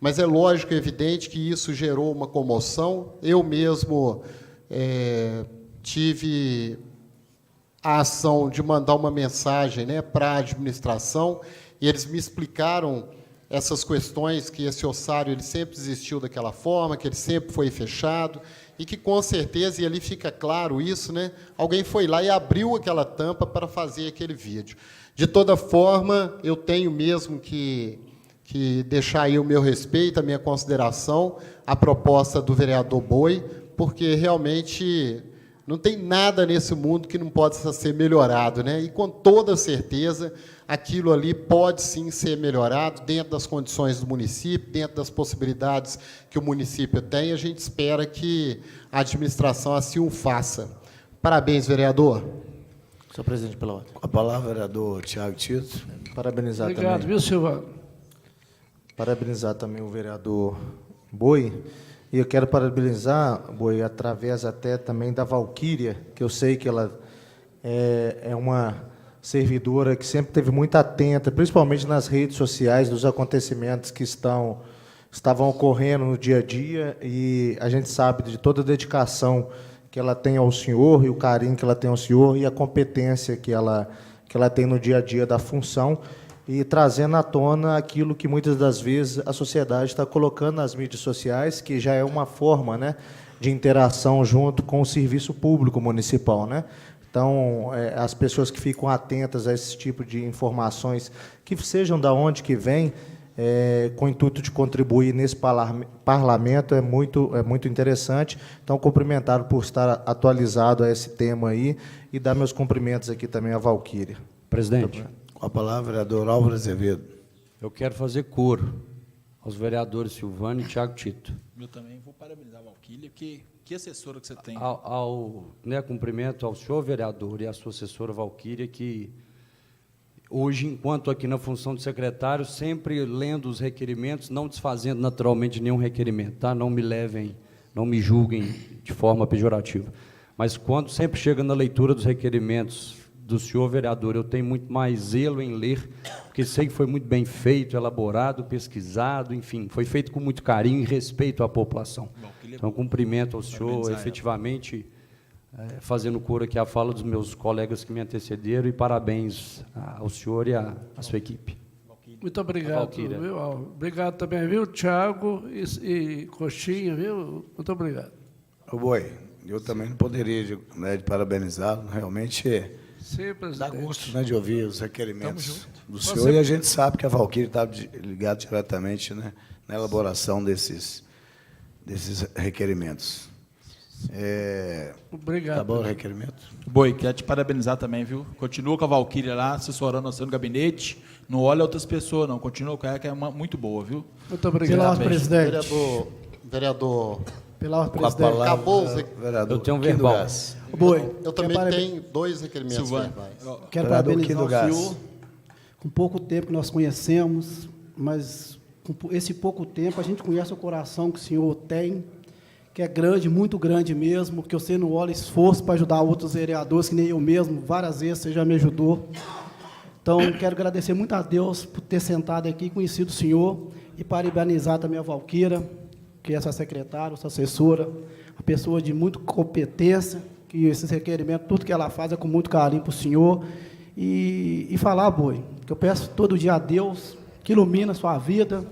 Mas é lógico e evidente que isso gerou uma comoção. Eu mesmo tive a ação de mandar uma mensagem, né, para a administração, e eles me explicaram essas questões, que esse ossário ele sempre existiu daquela forma, que ele sempre foi fechado, e que, com certeza, e ali fica claro isso, né, alguém foi lá e abriu aquela tampa para fazer aquele vídeo. De toda forma, eu tenho mesmo que deixar aí o meu respeito, a minha consideração, à proposta do vereador Boi, porque realmente não tem nada nesse mundo que não possa ser melhorado, né? E, com toda certeza, aquilo ali pode, sim, ser melhorado dentro das condições do município, dentro das possibilidades que o município tem. A gente espera que a administração assim o faça. Parabéns, vereador. Senhor presidente, pela ordem. Com a palavra, vereador Tiago Tito. Parabenizar Obrigado, também. viu, Silvano? Parabenizar também o vereador Boi. E eu quero parabenizar, Boi, através até também da Valquíria, que eu sei que ela é uma servidora que sempre esteve muito atenta, principalmente nas redes sociais, dos acontecimentos que estavam ocorrendo no dia a dia, e a gente sabe de toda a dedicação que ela tem ao senhor, e o carinho que ela tem ao senhor, e a competência que ela tem no dia a dia da função, e trazendo à tona aquilo que muitas das vezes a sociedade está colocando nas mídias sociais, que já é uma forma, né, de interação junto com o serviço público municipal, né? Então, as pessoas que ficam atentas a esse tipo de informações, que sejam da onde que vem, com o intuito de contribuir nesse parlamento, é muito interessante. Então, cumprimentado por estar atualizado a esse tema aí, e dar meus cumprimentos aqui também à Valquíria. Presidente. Com a palavra, vereador Álvaro Azevedo. Eu quero fazer coro aos vereadores Silvano e Tiago Tito. Eu também vou parabenizar a Valquíria, que assessora que você tem. Cumprimento ao senhor vereador e à sua assessora Valquíria, que hoje, enquanto aqui na função de secretário, sempre lendo os requerimentos, não desfazendo naturalmente nenhum requerimento, tá? Não me julguem de forma pejorativa. Mas quando sempre chega na leitura dos requerimentos do senhor, vereador, eu tenho muito mais zelo em ler, porque sei que foi muito bem feito, elaborado, pesquisado, enfim, foi feito com muito carinho e respeito à população. Então, cumprimento ao senhor, efetivamente, fazendo coro aqui à fala dos meus colegas que me antecederam, e parabéns ao senhor e à sua equipe. Muito obrigado, viu, Álvaro? Obrigado também, viu, Tiago e Coxinha, viu? Muito obrigado. Ô, Boi, eu também não poderia, né, de parabenizá-lo, realmente Sim, dá gosto, né, de ouvir os requerimentos do senhor, e a gente sabe que a Valquíria está ligada diretamente, né, na elaboração desses requerimentos. Obrigado. Tá bom o requerimento? Boi, quero te parabenizar também, viu? Continua com a Valquíria lá, assessorando você no gabinete. Não olha outras pessoas, não. Continua com ela, que é muito boa, viu? Muito obrigado. Pela ordem, presidente. Vereador, Pela ordem, presidente. acabou os Vereador, eu tenho um verbal. Boi, Eu também tenho 2 requerimentos Silvano. verbais. quero Vereador parabenizar Quindo o Gás. senhor. Com pouco tempo que nós conhecemos, mas com esse pouco tempo a gente conhece o coração que o senhor tem, que é grande, muito grande mesmo, que você não olha esforço para ajudar outros vereadores, que nem eu mesmo, várias vezes você já me ajudou. Então, quero agradecer muito a Deus por ter sentado aqui, conhecido o senhor, e parabenizar também a Valquíria, que é essa secretária, essa assessora, uma pessoa de muita competência, que esses requerimentos, tudo que ela faz é com muito carinho para o senhor. E falar, Boi, que eu peço todo dia a Deus que ilumina a sua vida,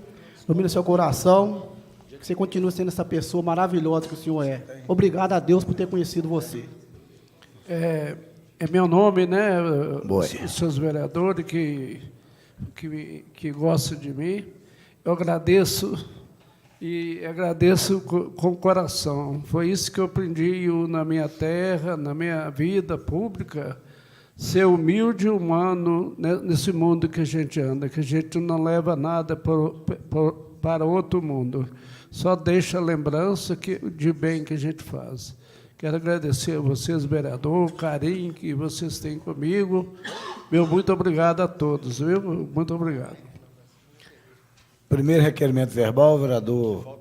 ilumina seu coração, que você continue sendo essa pessoa maravilhosa que o senhor é. Obrigado a Deus por ter conhecido você. É meu nome, né? Boi. Os seus vereadores que gostam de mim. Eu agradeço e agradeço com o coração. Foi isso que eu aprendi na minha terra, na minha vida pública, ser humilde e humano nesse mundo que a gente anda, que a gente não leva nada para outro mundo, só deixa a lembrança de bem que a gente faz. Quero agradecer a vocês, vereador, o carinho que vocês têm comigo. Meu muito obrigado a todos, viu? Muito obrigado. Primeiro requerimento verbal, vereador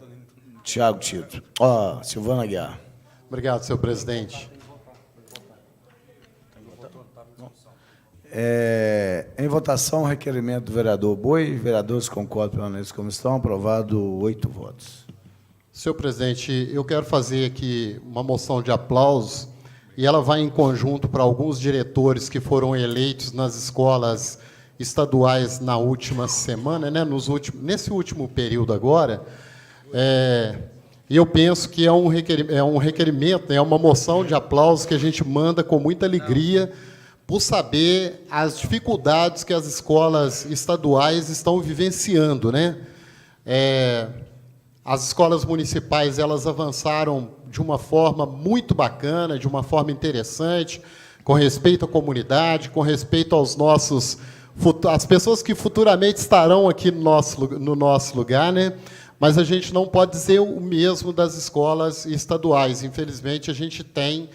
Tiago Tito. Silvano Aguiar. Obrigado, senhor presidente. Em votação, o requerimento do vereador Boi. Vereadores concordam pela nessa comissão. Aprovado, 8 votos. Senhor presidente, eu quero fazer aqui uma moção de aplauso, e ela vai em conjunto para alguns diretores que foram eleitos nas escolas estaduais na última semana, né, nesse último período agora. E eu penso que é um requerimento, é uma moção de aplauso que a gente manda com muita alegria, por saber as dificuldades que as escolas estaduais estão vivenciando, né? As escolas municipais, elas avançaram de uma forma muito bacana, de uma forma interessante, com respeito à comunidade, com respeito aos as pessoas que futuramente estarão aqui no nosso lugar, né? Mas a gente não pode dizer o mesmo das escolas estaduais. Infelizmente, a gente tem,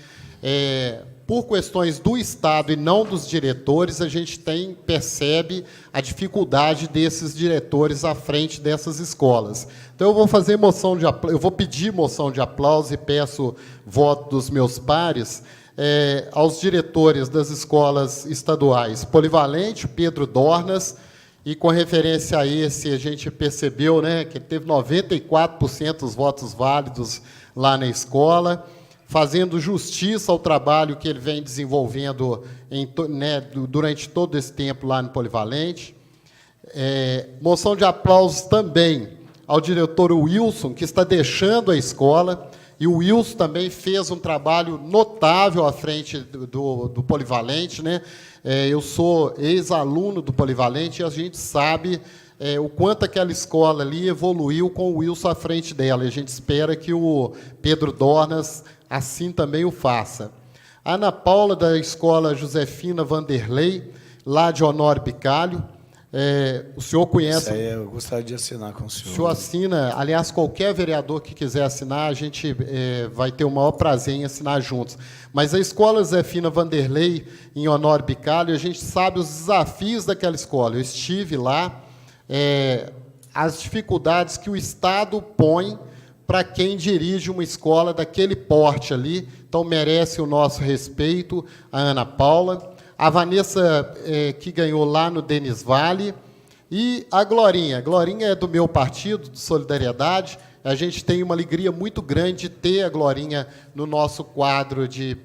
por questões do Estado e não dos diretores, a gente percebe a dificuldade desses diretores à frente dessas escolas. Então, eu vou pedir moção de aplauso e peço voto dos meus pares aos diretores das escolas estaduais Polivalente, Pedro Dornas, e com referência a esse, a gente percebeu, né, que ele teve 94% dos votos válidos lá na escola, fazendo justiça ao trabalho que ele vem desenvolvendo durante todo esse tempo lá no Polivalente. Moção de aplausos também ao diretor Wilson, que está deixando a escola, e o Wilson também fez um trabalho notável à frente do Polivalente, né? Eu sou ex-aluno do Polivalente e a gente sabe o quanto aquela escola ali evoluiu com o Wilson à frente dela. E a gente espera que o Pedro Dornas assim também o faça. A Ana Paula, da escola Josefina Vanderlei, lá de Honório Bicalho. O senhor conhece... Isso aí eu gostaria de assinar com o senhor. O senhor assina, aliás, qualquer vereador que quiser assinar, a gente vai ter o maior prazer em assinar juntos. Mas a escola Josefina Vanderlei, em Honório Bicalho, a gente sabe os desafios daquela escola. Eu estive lá, as dificuldades que o Estado põe para quem dirige uma escola daquele porte ali. Então, merece o nosso respeito a Ana Paula. a Vanessa, que ganhou lá no Denis Vale, e a Glorinha. A Glorinha é do meu partido, de Solidariedade. A gente tem uma alegria muito grande de ter a Glorinha no nosso quadro de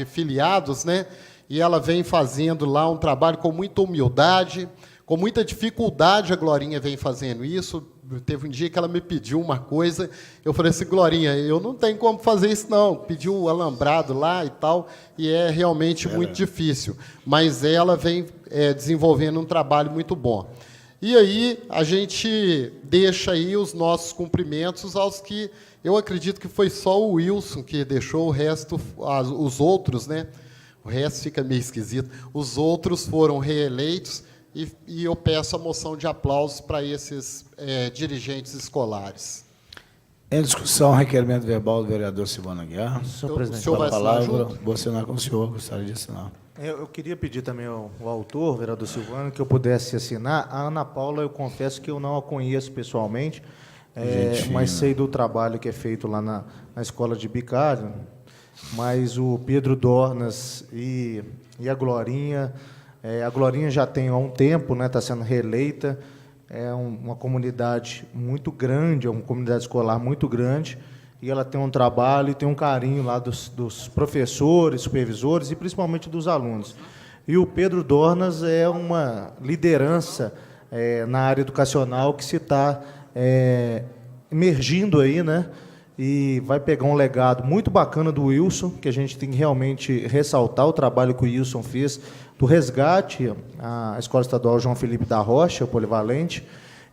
filiados, né? E ela vem fazendo lá um trabalho com muita humildade, com muita dificuldade. A Glorinha vem fazendo isso. Teve um dia que ela me pediu uma coisa, eu falei assim: Glorinha, eu não tenho como fazer isso, não. Pediu o alambrado lá e tal, e é realmente muito difícil. Mas ela vem desenvolvendo um trabalho muito bom. E aí a gente deixa aí os nossos cumprimentos aos que eu acredito que foi só o Wilson que deixou, o resto, os outros, né? O resto fica meio esquisito. Os outros foram reeleitos. E eu peço a moção de aplausos para esses dirigentes escolares. Em discussão, requerimento verbal do vereador Silvano Aguiar. Senhor presidente, O senhor vai assinar palavra, junto? Vou assinar com o senhor, gostaria de assinar. Eu queria pedir também ao autor, vereador Silvano, que eu pudesse assinar. A Ana Paula, eu confesso que eu não a conheço pessoalmente, mas sei do trabalho que é feito lá na escola de Bicalho. Mas o Pedro Dornas e a Glorinha... a Glorinha já tem há um tempo, né, está sendo reeleita, é uma comunidade muito grande, é uma comunidade escolar muito grande, e ela tem um trabalho e tem um carinho lá dos professores, supervisores e principalmente dos alunos. E o Pedro Dornas é uma liderança na área educacional que se está emergindo aí, né? E vai pegar um legado muito bacana do Wilson, que a gente tem que realmente ressaltar o trabalho que o Wilson fez do resgate à Escola Estadual João Felipe da Rocha, o Polivalente,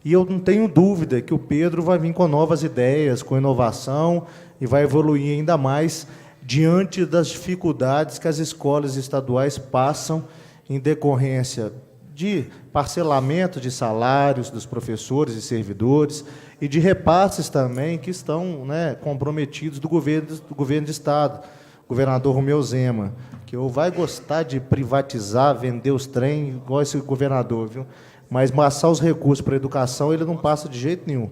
e eu não tenho dúvida que o Pedro vai vir com novas ideias, com inovação, e vai evoluir ainda mais diante das dificuldades que as escolas estaduais passam em decorrência de parcelamento de salários dos professores e servidores, e de repasses também que estão, né, comprometidos do governo de Estado, governador Romeu Zema, que vai gostar de privatizar, vender os trens, igual esse governador, viu? Mas passar os recursos para a educação, ele não passa de jeito nenhum.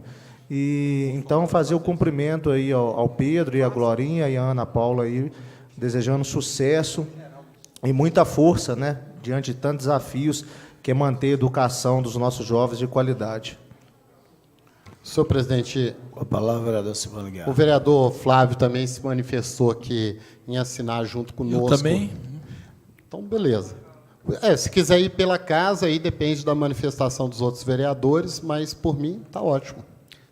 E então fazer o cumprimento aí ao Pedro e à Glorinha e à Ana Paula aí, desejando sucesso e muita força, né, diante de tantos desafios, que é manter a educação dos nossos jovens de qualidade. Senhor presidente, com a palavra, vereador Silvano Aguiar. O vereador Flávio também se manifestou aqui em assinar junto conosco. Eu também. Então, beleza. Se quiser ir pela casa, aí depende da manifestação dos outros vereadores, mas, por mim, está ótimo.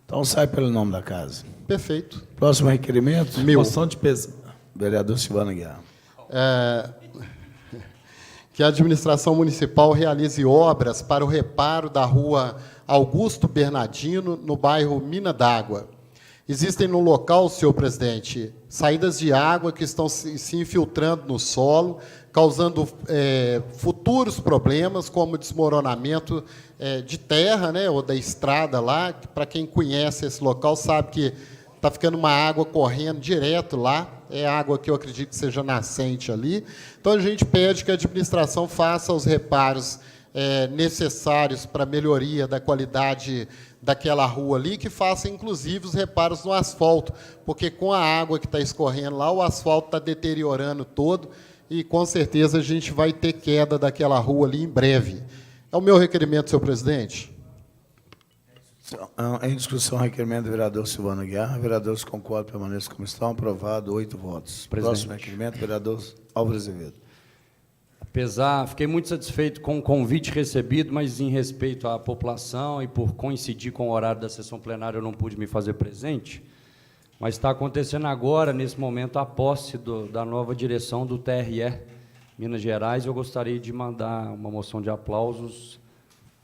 Então, sai pelo nome da casa. Perfeito. Próximo requerimento. Moção de peso. Vereador Silvano Aguiar. Que a administração municipal realize obras para o reparo da rua Augusto Bernardino, no bairro Mina d'Água. Existem no local, senhor presidente, saídas de água que estão se infiltrando no solo, causando futuros problemas, como desmoronamento de terra, né, ou da estrada lá. Para quem conhece esse local, sabe que está ficando uma água correndo direto lá, é água que eu acredito que seja nascente ali. Então, a gente pede que a administração faça os reparos necessários para a melhoria da qualidade daquela rua ali, que faça, inclusive, os reparos no asfalto, porque com a água que está escorrendo lá, o asfalto está deteriorando todo, e, com certeza, a gente vai ter queda daquela rua ali em breve. É o meu requerimento, senhor presidente. Em discussão, requerimento do vereador Silvano Aguiar. Vereadores concordam, permaneçam como estão. Aprovado, 8 votos. Presidente. Próximo requerimento, vereador Álvaro Azevedo. Fiquei muito satisfeito com o convite recebido, mas em respeito à população e por coincidir com o horário da sessão plenária, eu não pude me fazer presente. Mas está acontecendo agora, nesse momento, a posse da nova direção do TRE Minas Gerais. Eu gostaria de mandar uma moção de aplausos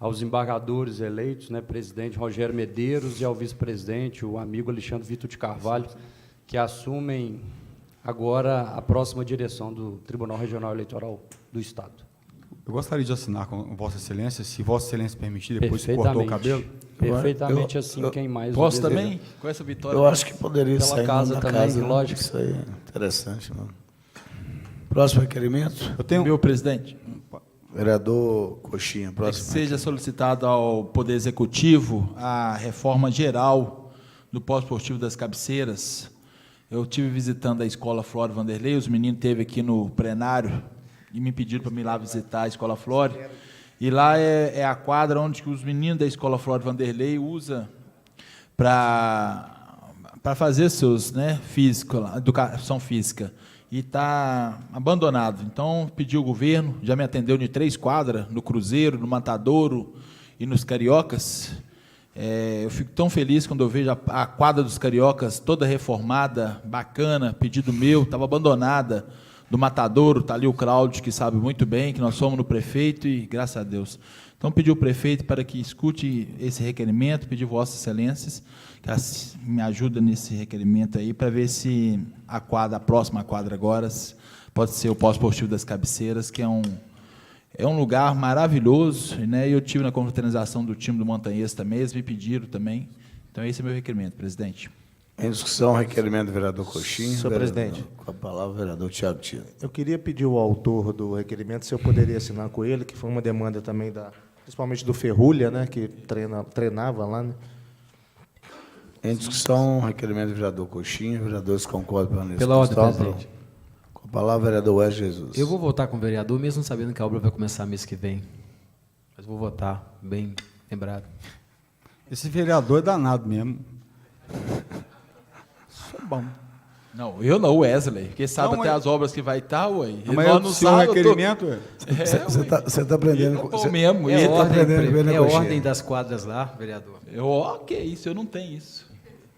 aos embargadores eleitos, né, presidente Rogério Medeiros, e ao vice-presidente, o amigo Alexandre Vitor de Carvalho, que assumem agora a próxima direção do Tribunal Regional Eleitoral do Estado. Eu gostaria de assinar com Vossa Excelência, se Vossa Excelência permitir, depois que cortou o cabelo. Perfeitamente assim, quem mais posso o deseja. também? Com essa vitória? Eu acho que poderia Pela sair casa da também, casa, lógico. Isso aí é interessante, mano. Próximo requerimento. Eu tenho... Meu presidente. Vereador Coxinha, Que próximo. seja solicitado ao Poder Executivo a reforma geral do pós-esportivo das cabeceiras. Eu estive visitando a escola Flora Vanderlei, os meninos esteve aqui no plenário e me pediram para me ir lá visitar a Escola Flore. E lá é a quadra onde que os meninos da Escola Flore Vanderlei usam para fazer seus, né, educação física. E está abandonado. Então, pedi ao governo, já me atendeu de 3 quadras, no Cruzeiro, no Matadouro e nos Cariocas. Eu fico tão feliz quando eu vejo a quadra dos Cariocas toda reformada, bacana, pedido meu, estava abandonada. Do Matadouro, está ali o Cláudio, que sabe muito bem, que nós somos no prefeito, e graças a Deus. Então, pedi ao prefeito para que escute esse requerimento, pedi Vossas Excelências, que me ajuda nesse requerimento aí, para ver se a próxima quadra agora, pode ser o pós-esportivo das Cabeceiras, que é um lugar maravilhoso, né? Eu tive na confraternização do time do Montanhês também, eles me pediram também. Então, esse é o meu requerimento, presidente. Em discussão, requerimento do vereador Coxinha. Senhor presidente. Com a palavra, o vereador Tiago Tito. Eu queria pedir ao autor do requerimento se eu poderia assinar com ele, que foi uma demanda também, principalmente do Ferruglia, né, que treinava lá. Né? Em discussão, requerimento do vereador Coxinha. Vereadores concordam nesse Pela ordem, presidente. Com a palavra, o vereador Wesley Jesus. Eu vou votar com o vereador, mesmo sabendo que a obra vai começar mês que vem. Mas vou votar, bem lembrado. Esse vereador é danado mesmo. Isso é bom. Não, eu não, o Wesley, porque sabe Não, até as obras que vai estar, ué. Mas eu não sei o requerimento, ué. Você está aprendendo com ele mesmo. É, tá aprendendo é ordem das quadras lá, vereador. Que isso, eu não tenho isso.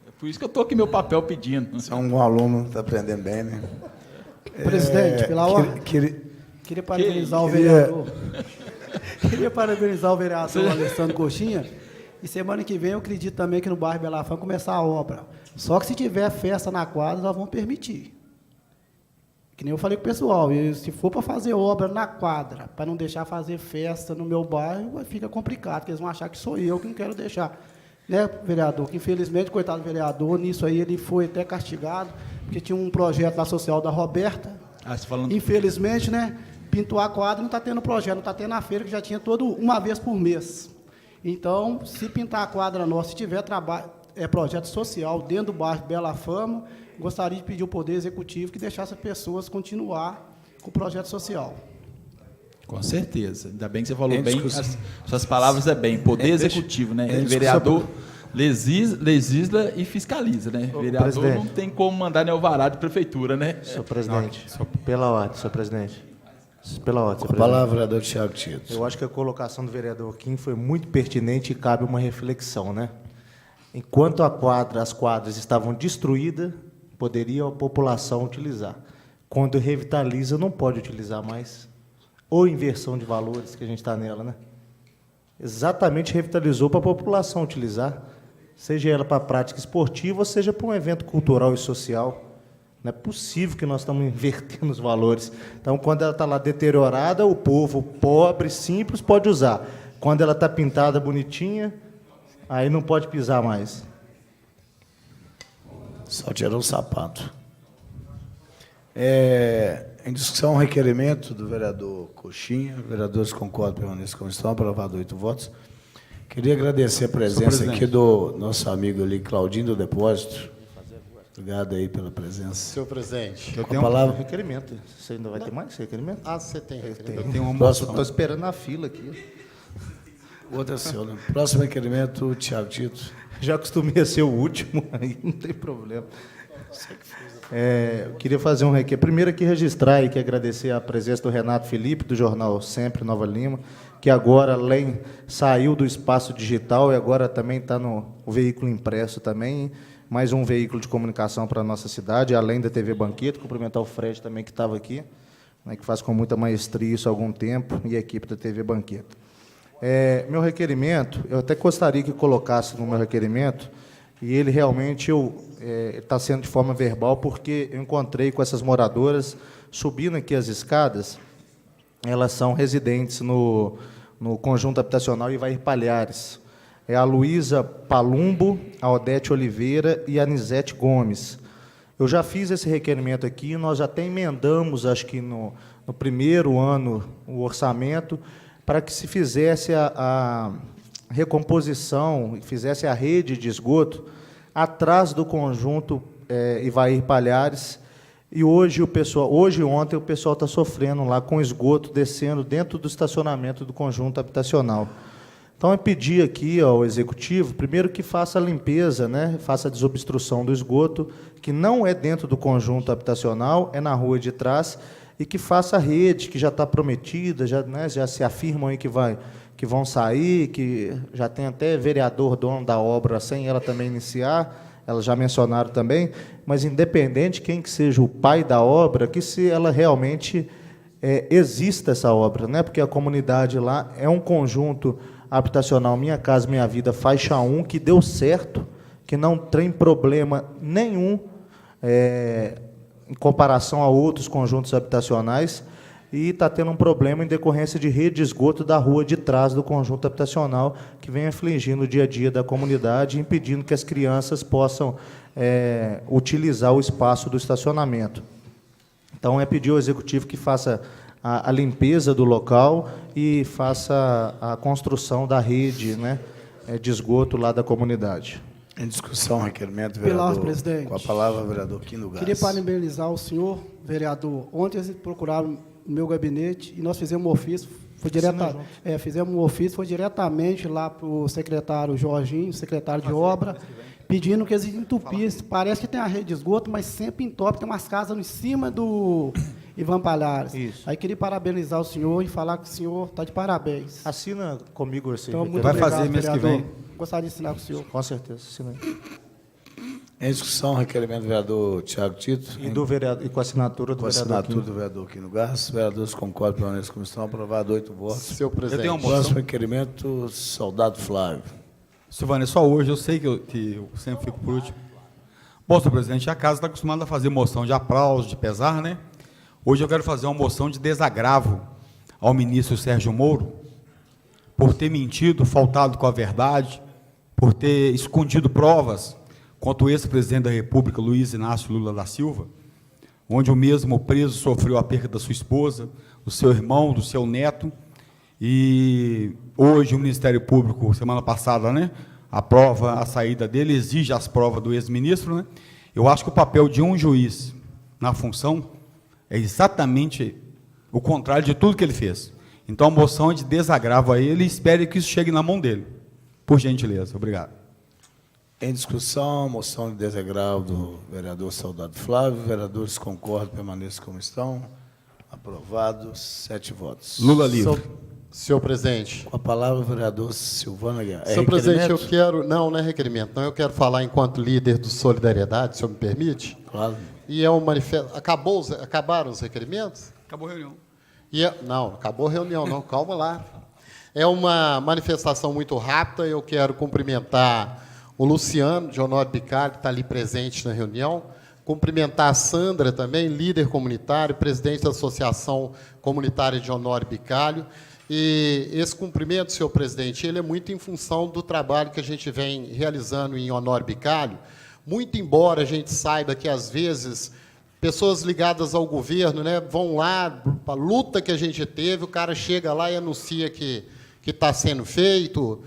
É por isso que eu estou aqui meu papel pedindo. Você é um bom aluno, está aprendendo bem, né? Presidente, pela ordem, queria parabenizar o vereador. Queria parabenizar o vereador Alessandro Coxinha. E semana que vem eu acredito também que no bairro Bela Fama começar a obra. Só que se tiver festa na quadra, nós vamos permitir. Que nem eu falei com o pessoal, se for para fazer obra na quadra, para não deixar fazer festa no meu bairro, fica complicado, porque eles vão achar que sou eu que não quero deixar. Né, vereador? Que infelizmente, coitado do vereador, nisso aí ele foi até castigado, porque tinha um projeto lá social da Roberta. Infelizmente, né, pintou a quadra, não está tendo projeto, não está tendo a feira, que já tinha todo uma vez por mês. Então, se pintar a quadra nossa, se tiver projeto social dentro do bairro Bela Fama, gostaria de pedir ao Poder Executivo que deixasse as pessoas continuar com o projeto social. Com certeza. Ainda bem que você falou bem, suas palavras bem. Poder Executivo, né? Vereador legisla e fiscaliza, né? Vereador presidente, não tem como mandar nem alvará de prefeitura, né? Senhor presidente, pela ordem, senhor presidente. Pela ordem, a palavra, vereador Tiago Tito. Eu acho que a colocação do vereador Kim foi muito pertinente e cabe uma reflexão, né? Enquanto as quadras estavam destruídas, poderia a população utilizar. Quando revitaliza, não pode utilizar mais. Ou inversão de valores, que a gente está nela, né? Exatamente revitalizou para a população utilizar, seja ela para a prática esportiva, ou seja para um evento cultural e social. Não é possível que nós estamos invertendo os valores. Então, quando ela está lá deteriorada, o povo pobre, simples, pode usar. Quando ela está pintada, bonitinha, aí não pode pisar mais. Só tirou o sapato. Em discussão, requerimento do vereador Coxinha. Vereadores concordam, permanecem como estão. Aprovado 8 votos. Queria agradecer a presença aqui do nosso amigo ali, Claudinho do Depósito. Obrigado aí pela presença. Senhor presidente. Eu tenho a palavra. Requerimento. Você ainda vai ter mais requerimento? Você tem requerimento. Eu tenho uma. Estou esperando na fila aqui. Outra seu, né? Próximo requerimento, Tiago Tito. Já acostumei a ser o último, aí não tem problema. Eu queria fazer um requerimento. Primeiro aqui registrar e que agradecer a presença do Renato Felipe, do jornal Sempre Nova Lima, que agora saiu do espaço digital e agora também está no veículo impresso também. Mais um veículo de comunicação para a nossa cidade, além da TV Banqueta. Cumprimentar o Fred também, que estava aqui, né, que faz com muita maestria isso há algum tempo, e a equipe da TV Banqueta. Meu requerimento, eu até gostaria que colocasse no meu requerimento, e ele realmente está sendo de forma verbal, porque eu encontrei com essas moradoras, subindo aqui as escadas, elas são residentes no conjunto habitacional Ivair Palhares. É a Luísa Palumbo, a Odete Oliveira e a Anisete Gomes. Eu já fiz esse requerimento aqui, nós já até emendamos, acho que no primeiro ano, o orçamento, para que se fizesse a recomposição, fizesse a rede de esgoto atrás do conjunto Ivair Palhares, E hoje e ontem o pessoal está sofrendo lá com esgoto descendo dentro do estacionamento do conjunto habitacional. Então, eu pedi aqui ao Executivo, primeiro, que faça a limpeza, né, faça a desobstrução do esgoto, que não é dentro do conjunto habitacional, é na rua de trás, e que faça a rede, que já está prometida, já, né, já se afirmam aí que vão sair, que já tem até vereador dono da obra sem ela também iniciar, elas já mencionaram também, mas independente quem que seja o pai da obra, que se ela realmente exista essa obra, né, porque a comunidade lá é um conjunto habitacional Minha Casa Minha Vida faixa 1, que deu certo, que não tem problema nenhum em comparação a outros conjuntos habitacionais, e está tendo um problema em decorrência de rede de esgoto da rua de trás do conjunto habitacional, que vem afligindo o dia a dia da comunidade, impedindo que as crianças possam utilizar o espaço do estacionamento. Então, é pedir ao Executivo que faça a limpeza do local e faça a construção da rede, né, de esgoto lá da comunidade. Em discussão, requerimento, vereador. Pilar, presidente. Com a palavra, vereador Quino Gás. Queria parabenizar o senhor, vereador. Ontem eles procuraram o meu gabinete e nós fizemos um ofício, foi diretamente lá para o secretário Jorginho, secretário de obra, pedindo que eles entupissem. Parece que tem a rede de esgoto, mas sempre entope, tem umas casas em cima do Ivan Palhares. Isso. Aí queria parabenizar o senhor e falar que o senhor está de parabéns. Assina comigo esse Então, muito Vai obrigado, fazer mês que vereador. vem. Gostaria de assinar com o senhor. Com certeza, assina. Em discussão, requerimento do vereador Tiago Tito. E com a assinatura do Com a vereador assinatura Quino. do vereador Quino Gás. Vereadores concordam pela nessa comissão. Aprovado 8 votos. Senhor presidente. tenho uma Próximo requerimento, soldado Flávio. Silvânia, só hoje, eu sei que eu sempre fico por último. Bom, senhor presidente, a casa está acostumada a fazer moção de aplauso, de pesar, né? Hoje eu quero fazer uma moção de desagravo ao ministro Sérgio Moro por ter mentido, faltado com a verdade, por ter escondido provas contra o ex-presidente da República, Luiz Inácio Lula da Silva, onde o mesmo preso sofreu a perda da sua esposa, do seu irmão, do seu neto, e hoje o Ministério Público, semana passada, né, aprova a saída dele, exige as provas do ex-ministro, né? Eu acho que o papel de um juiz na função é exatamente o contrário de tudo que ele fez. Então, a moção é de desagravo a ele e espere que isso chegue na mão dele. Por gentileza. Obrigado. Em discussão, moção de desagravo do vereador Soldado Flávio. Vereadores concordam, permaneçam como estão. Aprovado, 7 votos. Lula livre. Senhor presidente. Com a palavra, o vereador Silvana Guiar. Senhor presidente, eu quero... Não é requerimento. Não, eu quero falar enquanto líder do Solidariedade, se o senhor me permite. Claro. E é um manifesto... Acabaram os requerimentos? Acabou a reunião. Não, acabou a reunião, não. Calma lá. É uma manifestação muito rápida. Eu quero cumprimentar o Luciano de Honório Bicalho, que está ali presente na reunião. Cumprimentar a Sandra também, líder comunitário, presidente da Associação Comunitária de Honório Bicalho. E esse cumprimento, senhor presidente, ele é muito em função do trabalho que a gente vem realizando em Honório Bicalho, muito embora a gente saiba que, às vezes, pessoas ligadas ao governo, né, vão lá, para a luta que a gente teve, o cara chega lá e anuncia que está sendo feito,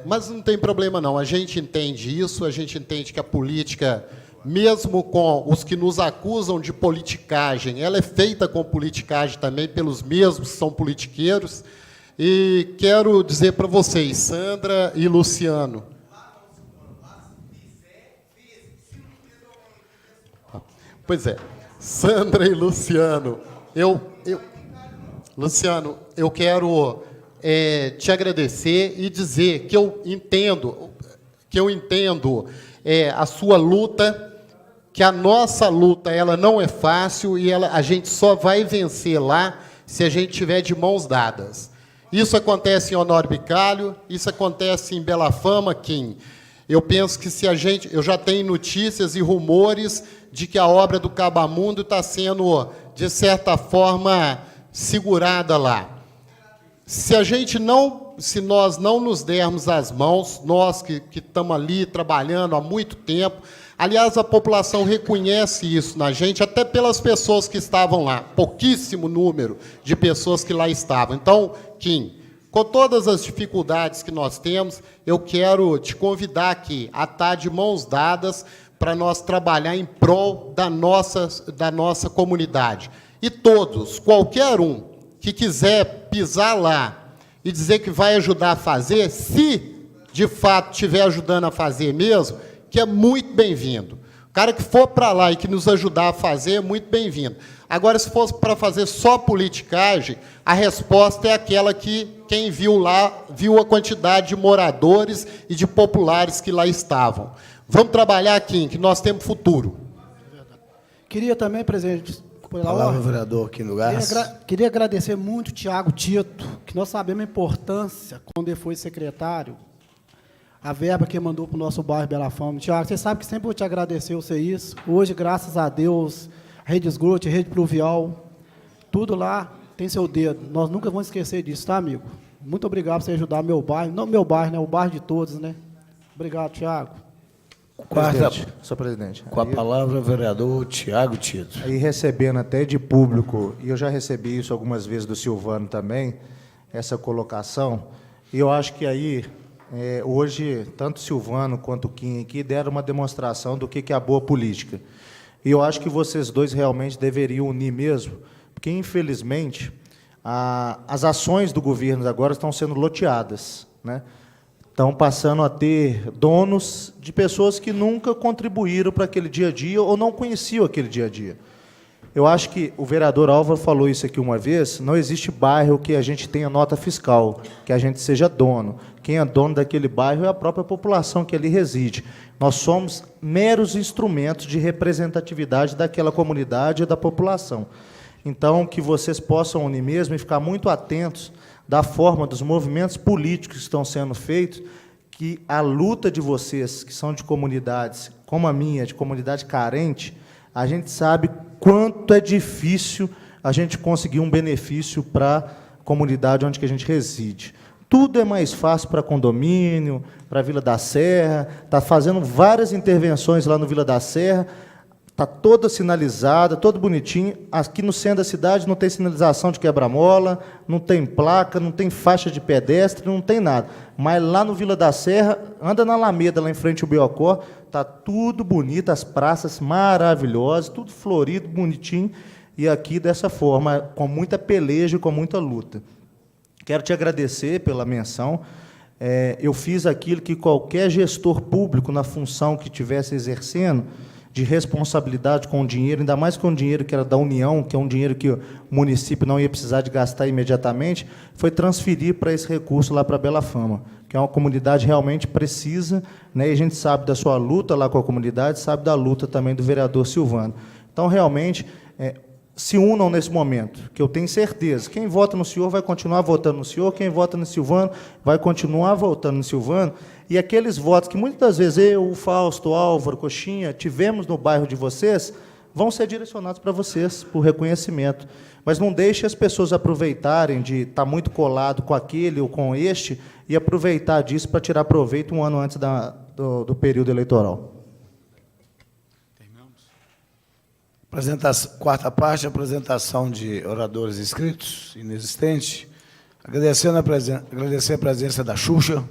mas não tem problema, não. A gente entende isso, a gente entende que a política, mesmo com os que nos acusam de politicagem, ela é feita com politicagem também pelos mesmos que são politiqueiros. E quero dizer para vocês, Sandra e Luciano, pois é, Sandra e Luciano, Luciano, eu quero te agradecer e dizer que eu entendo a sua luta, que a nossa luta ela não é fácil e a gente só vai vencer lá se a gente tiver de mãos dadas. Isso acontece em Honório Bicalho, isso acontece em Bela Fama, Kim. Eu penso que eu já tenho notícias e rumores de que a obra do Cabamundo está sendo, de certa forma, segurada lá. Se nós não nos dermos as mãos, nós que estamos ali trabalhando há muito tempo, aliás, a população reconhece isso na gente, até pelas pessoas que estavam lá, pouquíssimo número de pessoas que lá estavam. Então, Kim, com todas as dificuldades que nós temos, eu quero te convidar aqui a estar de mãos dadas para nós trabalhar em prol da nossa comunidade. E todos, qualquer um que quiser pisar lá e dizer que vai ajudar a fazer, se de fato estiver ajudando a fazer mesmo, que é muito bem-vindo. O cara que for para lá e que nos ajudar a fazer, é muito bem-vindo. Agora, se fosse para fazer só politicagem, a resposta é aquela que quem viu lá, viu a quantidade de moradores e de populares que lá estavam. Vamos trabalhar aqui, que nós temos futuro. Queria também, presidente, pela Palavra, ordem, vereador aqui no Gás. queria agradecer muito o Tiago Tito, que nós sabemos a importância, quando ele foi secretário, a verba que mandou para o nosso bairro Bela Fama. Tiago, você sabe que sempre vou te agradecer você isso. Hoje, graças a Deus, Rede Esgoto, Rede Pluvial, tudo lá tem seu dedo. Nós nunca vamos esquecer disso, tá, amigo? Muito obrigado por você ajudar meu bairro. Não meu bairro, né? O bairro de todos, né? Obrigado, Tiago. Senhor presidente. Com a palavra, o vereador Tiago Tito. Aí, recebendo até de público, e eu já recebi isso algumas vezes do Silvano também, essa colocação, e eu acho que aí, hoje, tanto o Silvano quanto o Kim aqui deram uma demonstração do que é a boa política. E eu acho que vocês dois realmente deveriam unir mesmo, porque, infelizmente, as ações do governo agora estão sendo loteadas, né? Estão passando a ter donos de pessoas que nunca contribuíram para aquele dia a dia ou não conheciam aquele dia a dia. Eu acho que o vereador Álvaro falou isso aqui uma vez, não existe bairro que a gente tenha nota fiscal, que a gente seja dono. Quem é dono daquele bairro é a própria população que ali reside. Nós somos meros instrumentos de representatividade daquela comunidade e da população. Então, que vocês possam unir mesmo e ficar muito atentos da forma dos movimentos políticos que estão sendo feitos, que a luta de vocês, que são de comunidades como a minha, de comunidade carente, a gente sabe quanto é difícil a gente conseguir um benefício para a comunidade onde que a gente reside. Tudo é mais fácil para condomínio, para a Vila da Serra, está fazendo várias intervenções lá no Vila da Serra, está toda sinalizada, todo bonitinho. Aqui no centro da cidade não tem sinalização de quebra-mola, não tem placa, não tem faixa de pedestre, não tem nada. Mas lá no Vila da Serra, anda na Alameda, lá em frente ao Biocó, está tudo bonito, as praças maravilhosas, tudo florido, bonitinho, e aqui dessa forma, com muita peleja e com muita luta. Quero te agradecer pela menção. Eu fiz aquilo que qualquer gestor público, na função que estivesse exercendo, de responsabilidade com o dinheiro, ainda mais com o dinheiro que era da União, que é um dinheiro que o município não ia precisar de gastar imediatamente, foi transferir para esse recurso lá para Bela Fama, que é uma comunidade realmente precisa, né? E a gente sabe da sua luta lá com a comunidade, sabe da luta também do vereador Silvano. Então, realmente, se unam nesse momento, que eu tenho certeza, quem vota no senhor vai continuar votando no senhor, quem vota no Silvano vai continuar votando no Silvano, e aqueles votos que muitas das vezes eu, o Fausto, o Álvaro, Coxinha, tivemos no bairro de vocês, vão ser direcionados para vocês, por reconhecimento. Mas não deixe as pessoas aproveitarem de estar muito colado com aquele ou com este, e aproveitar disso para tirar proveito um ano antes do período eleitoral. Quarta parte, apresentação de oradores inscritos, inexistente. Agradecer a presença da Xuxa.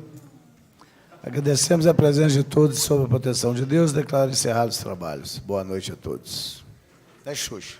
Agradecemos a presença de todos sob a proteção de Deus. Declaro encerrados os trabalhos. Boa noite a todos. É Xuxa.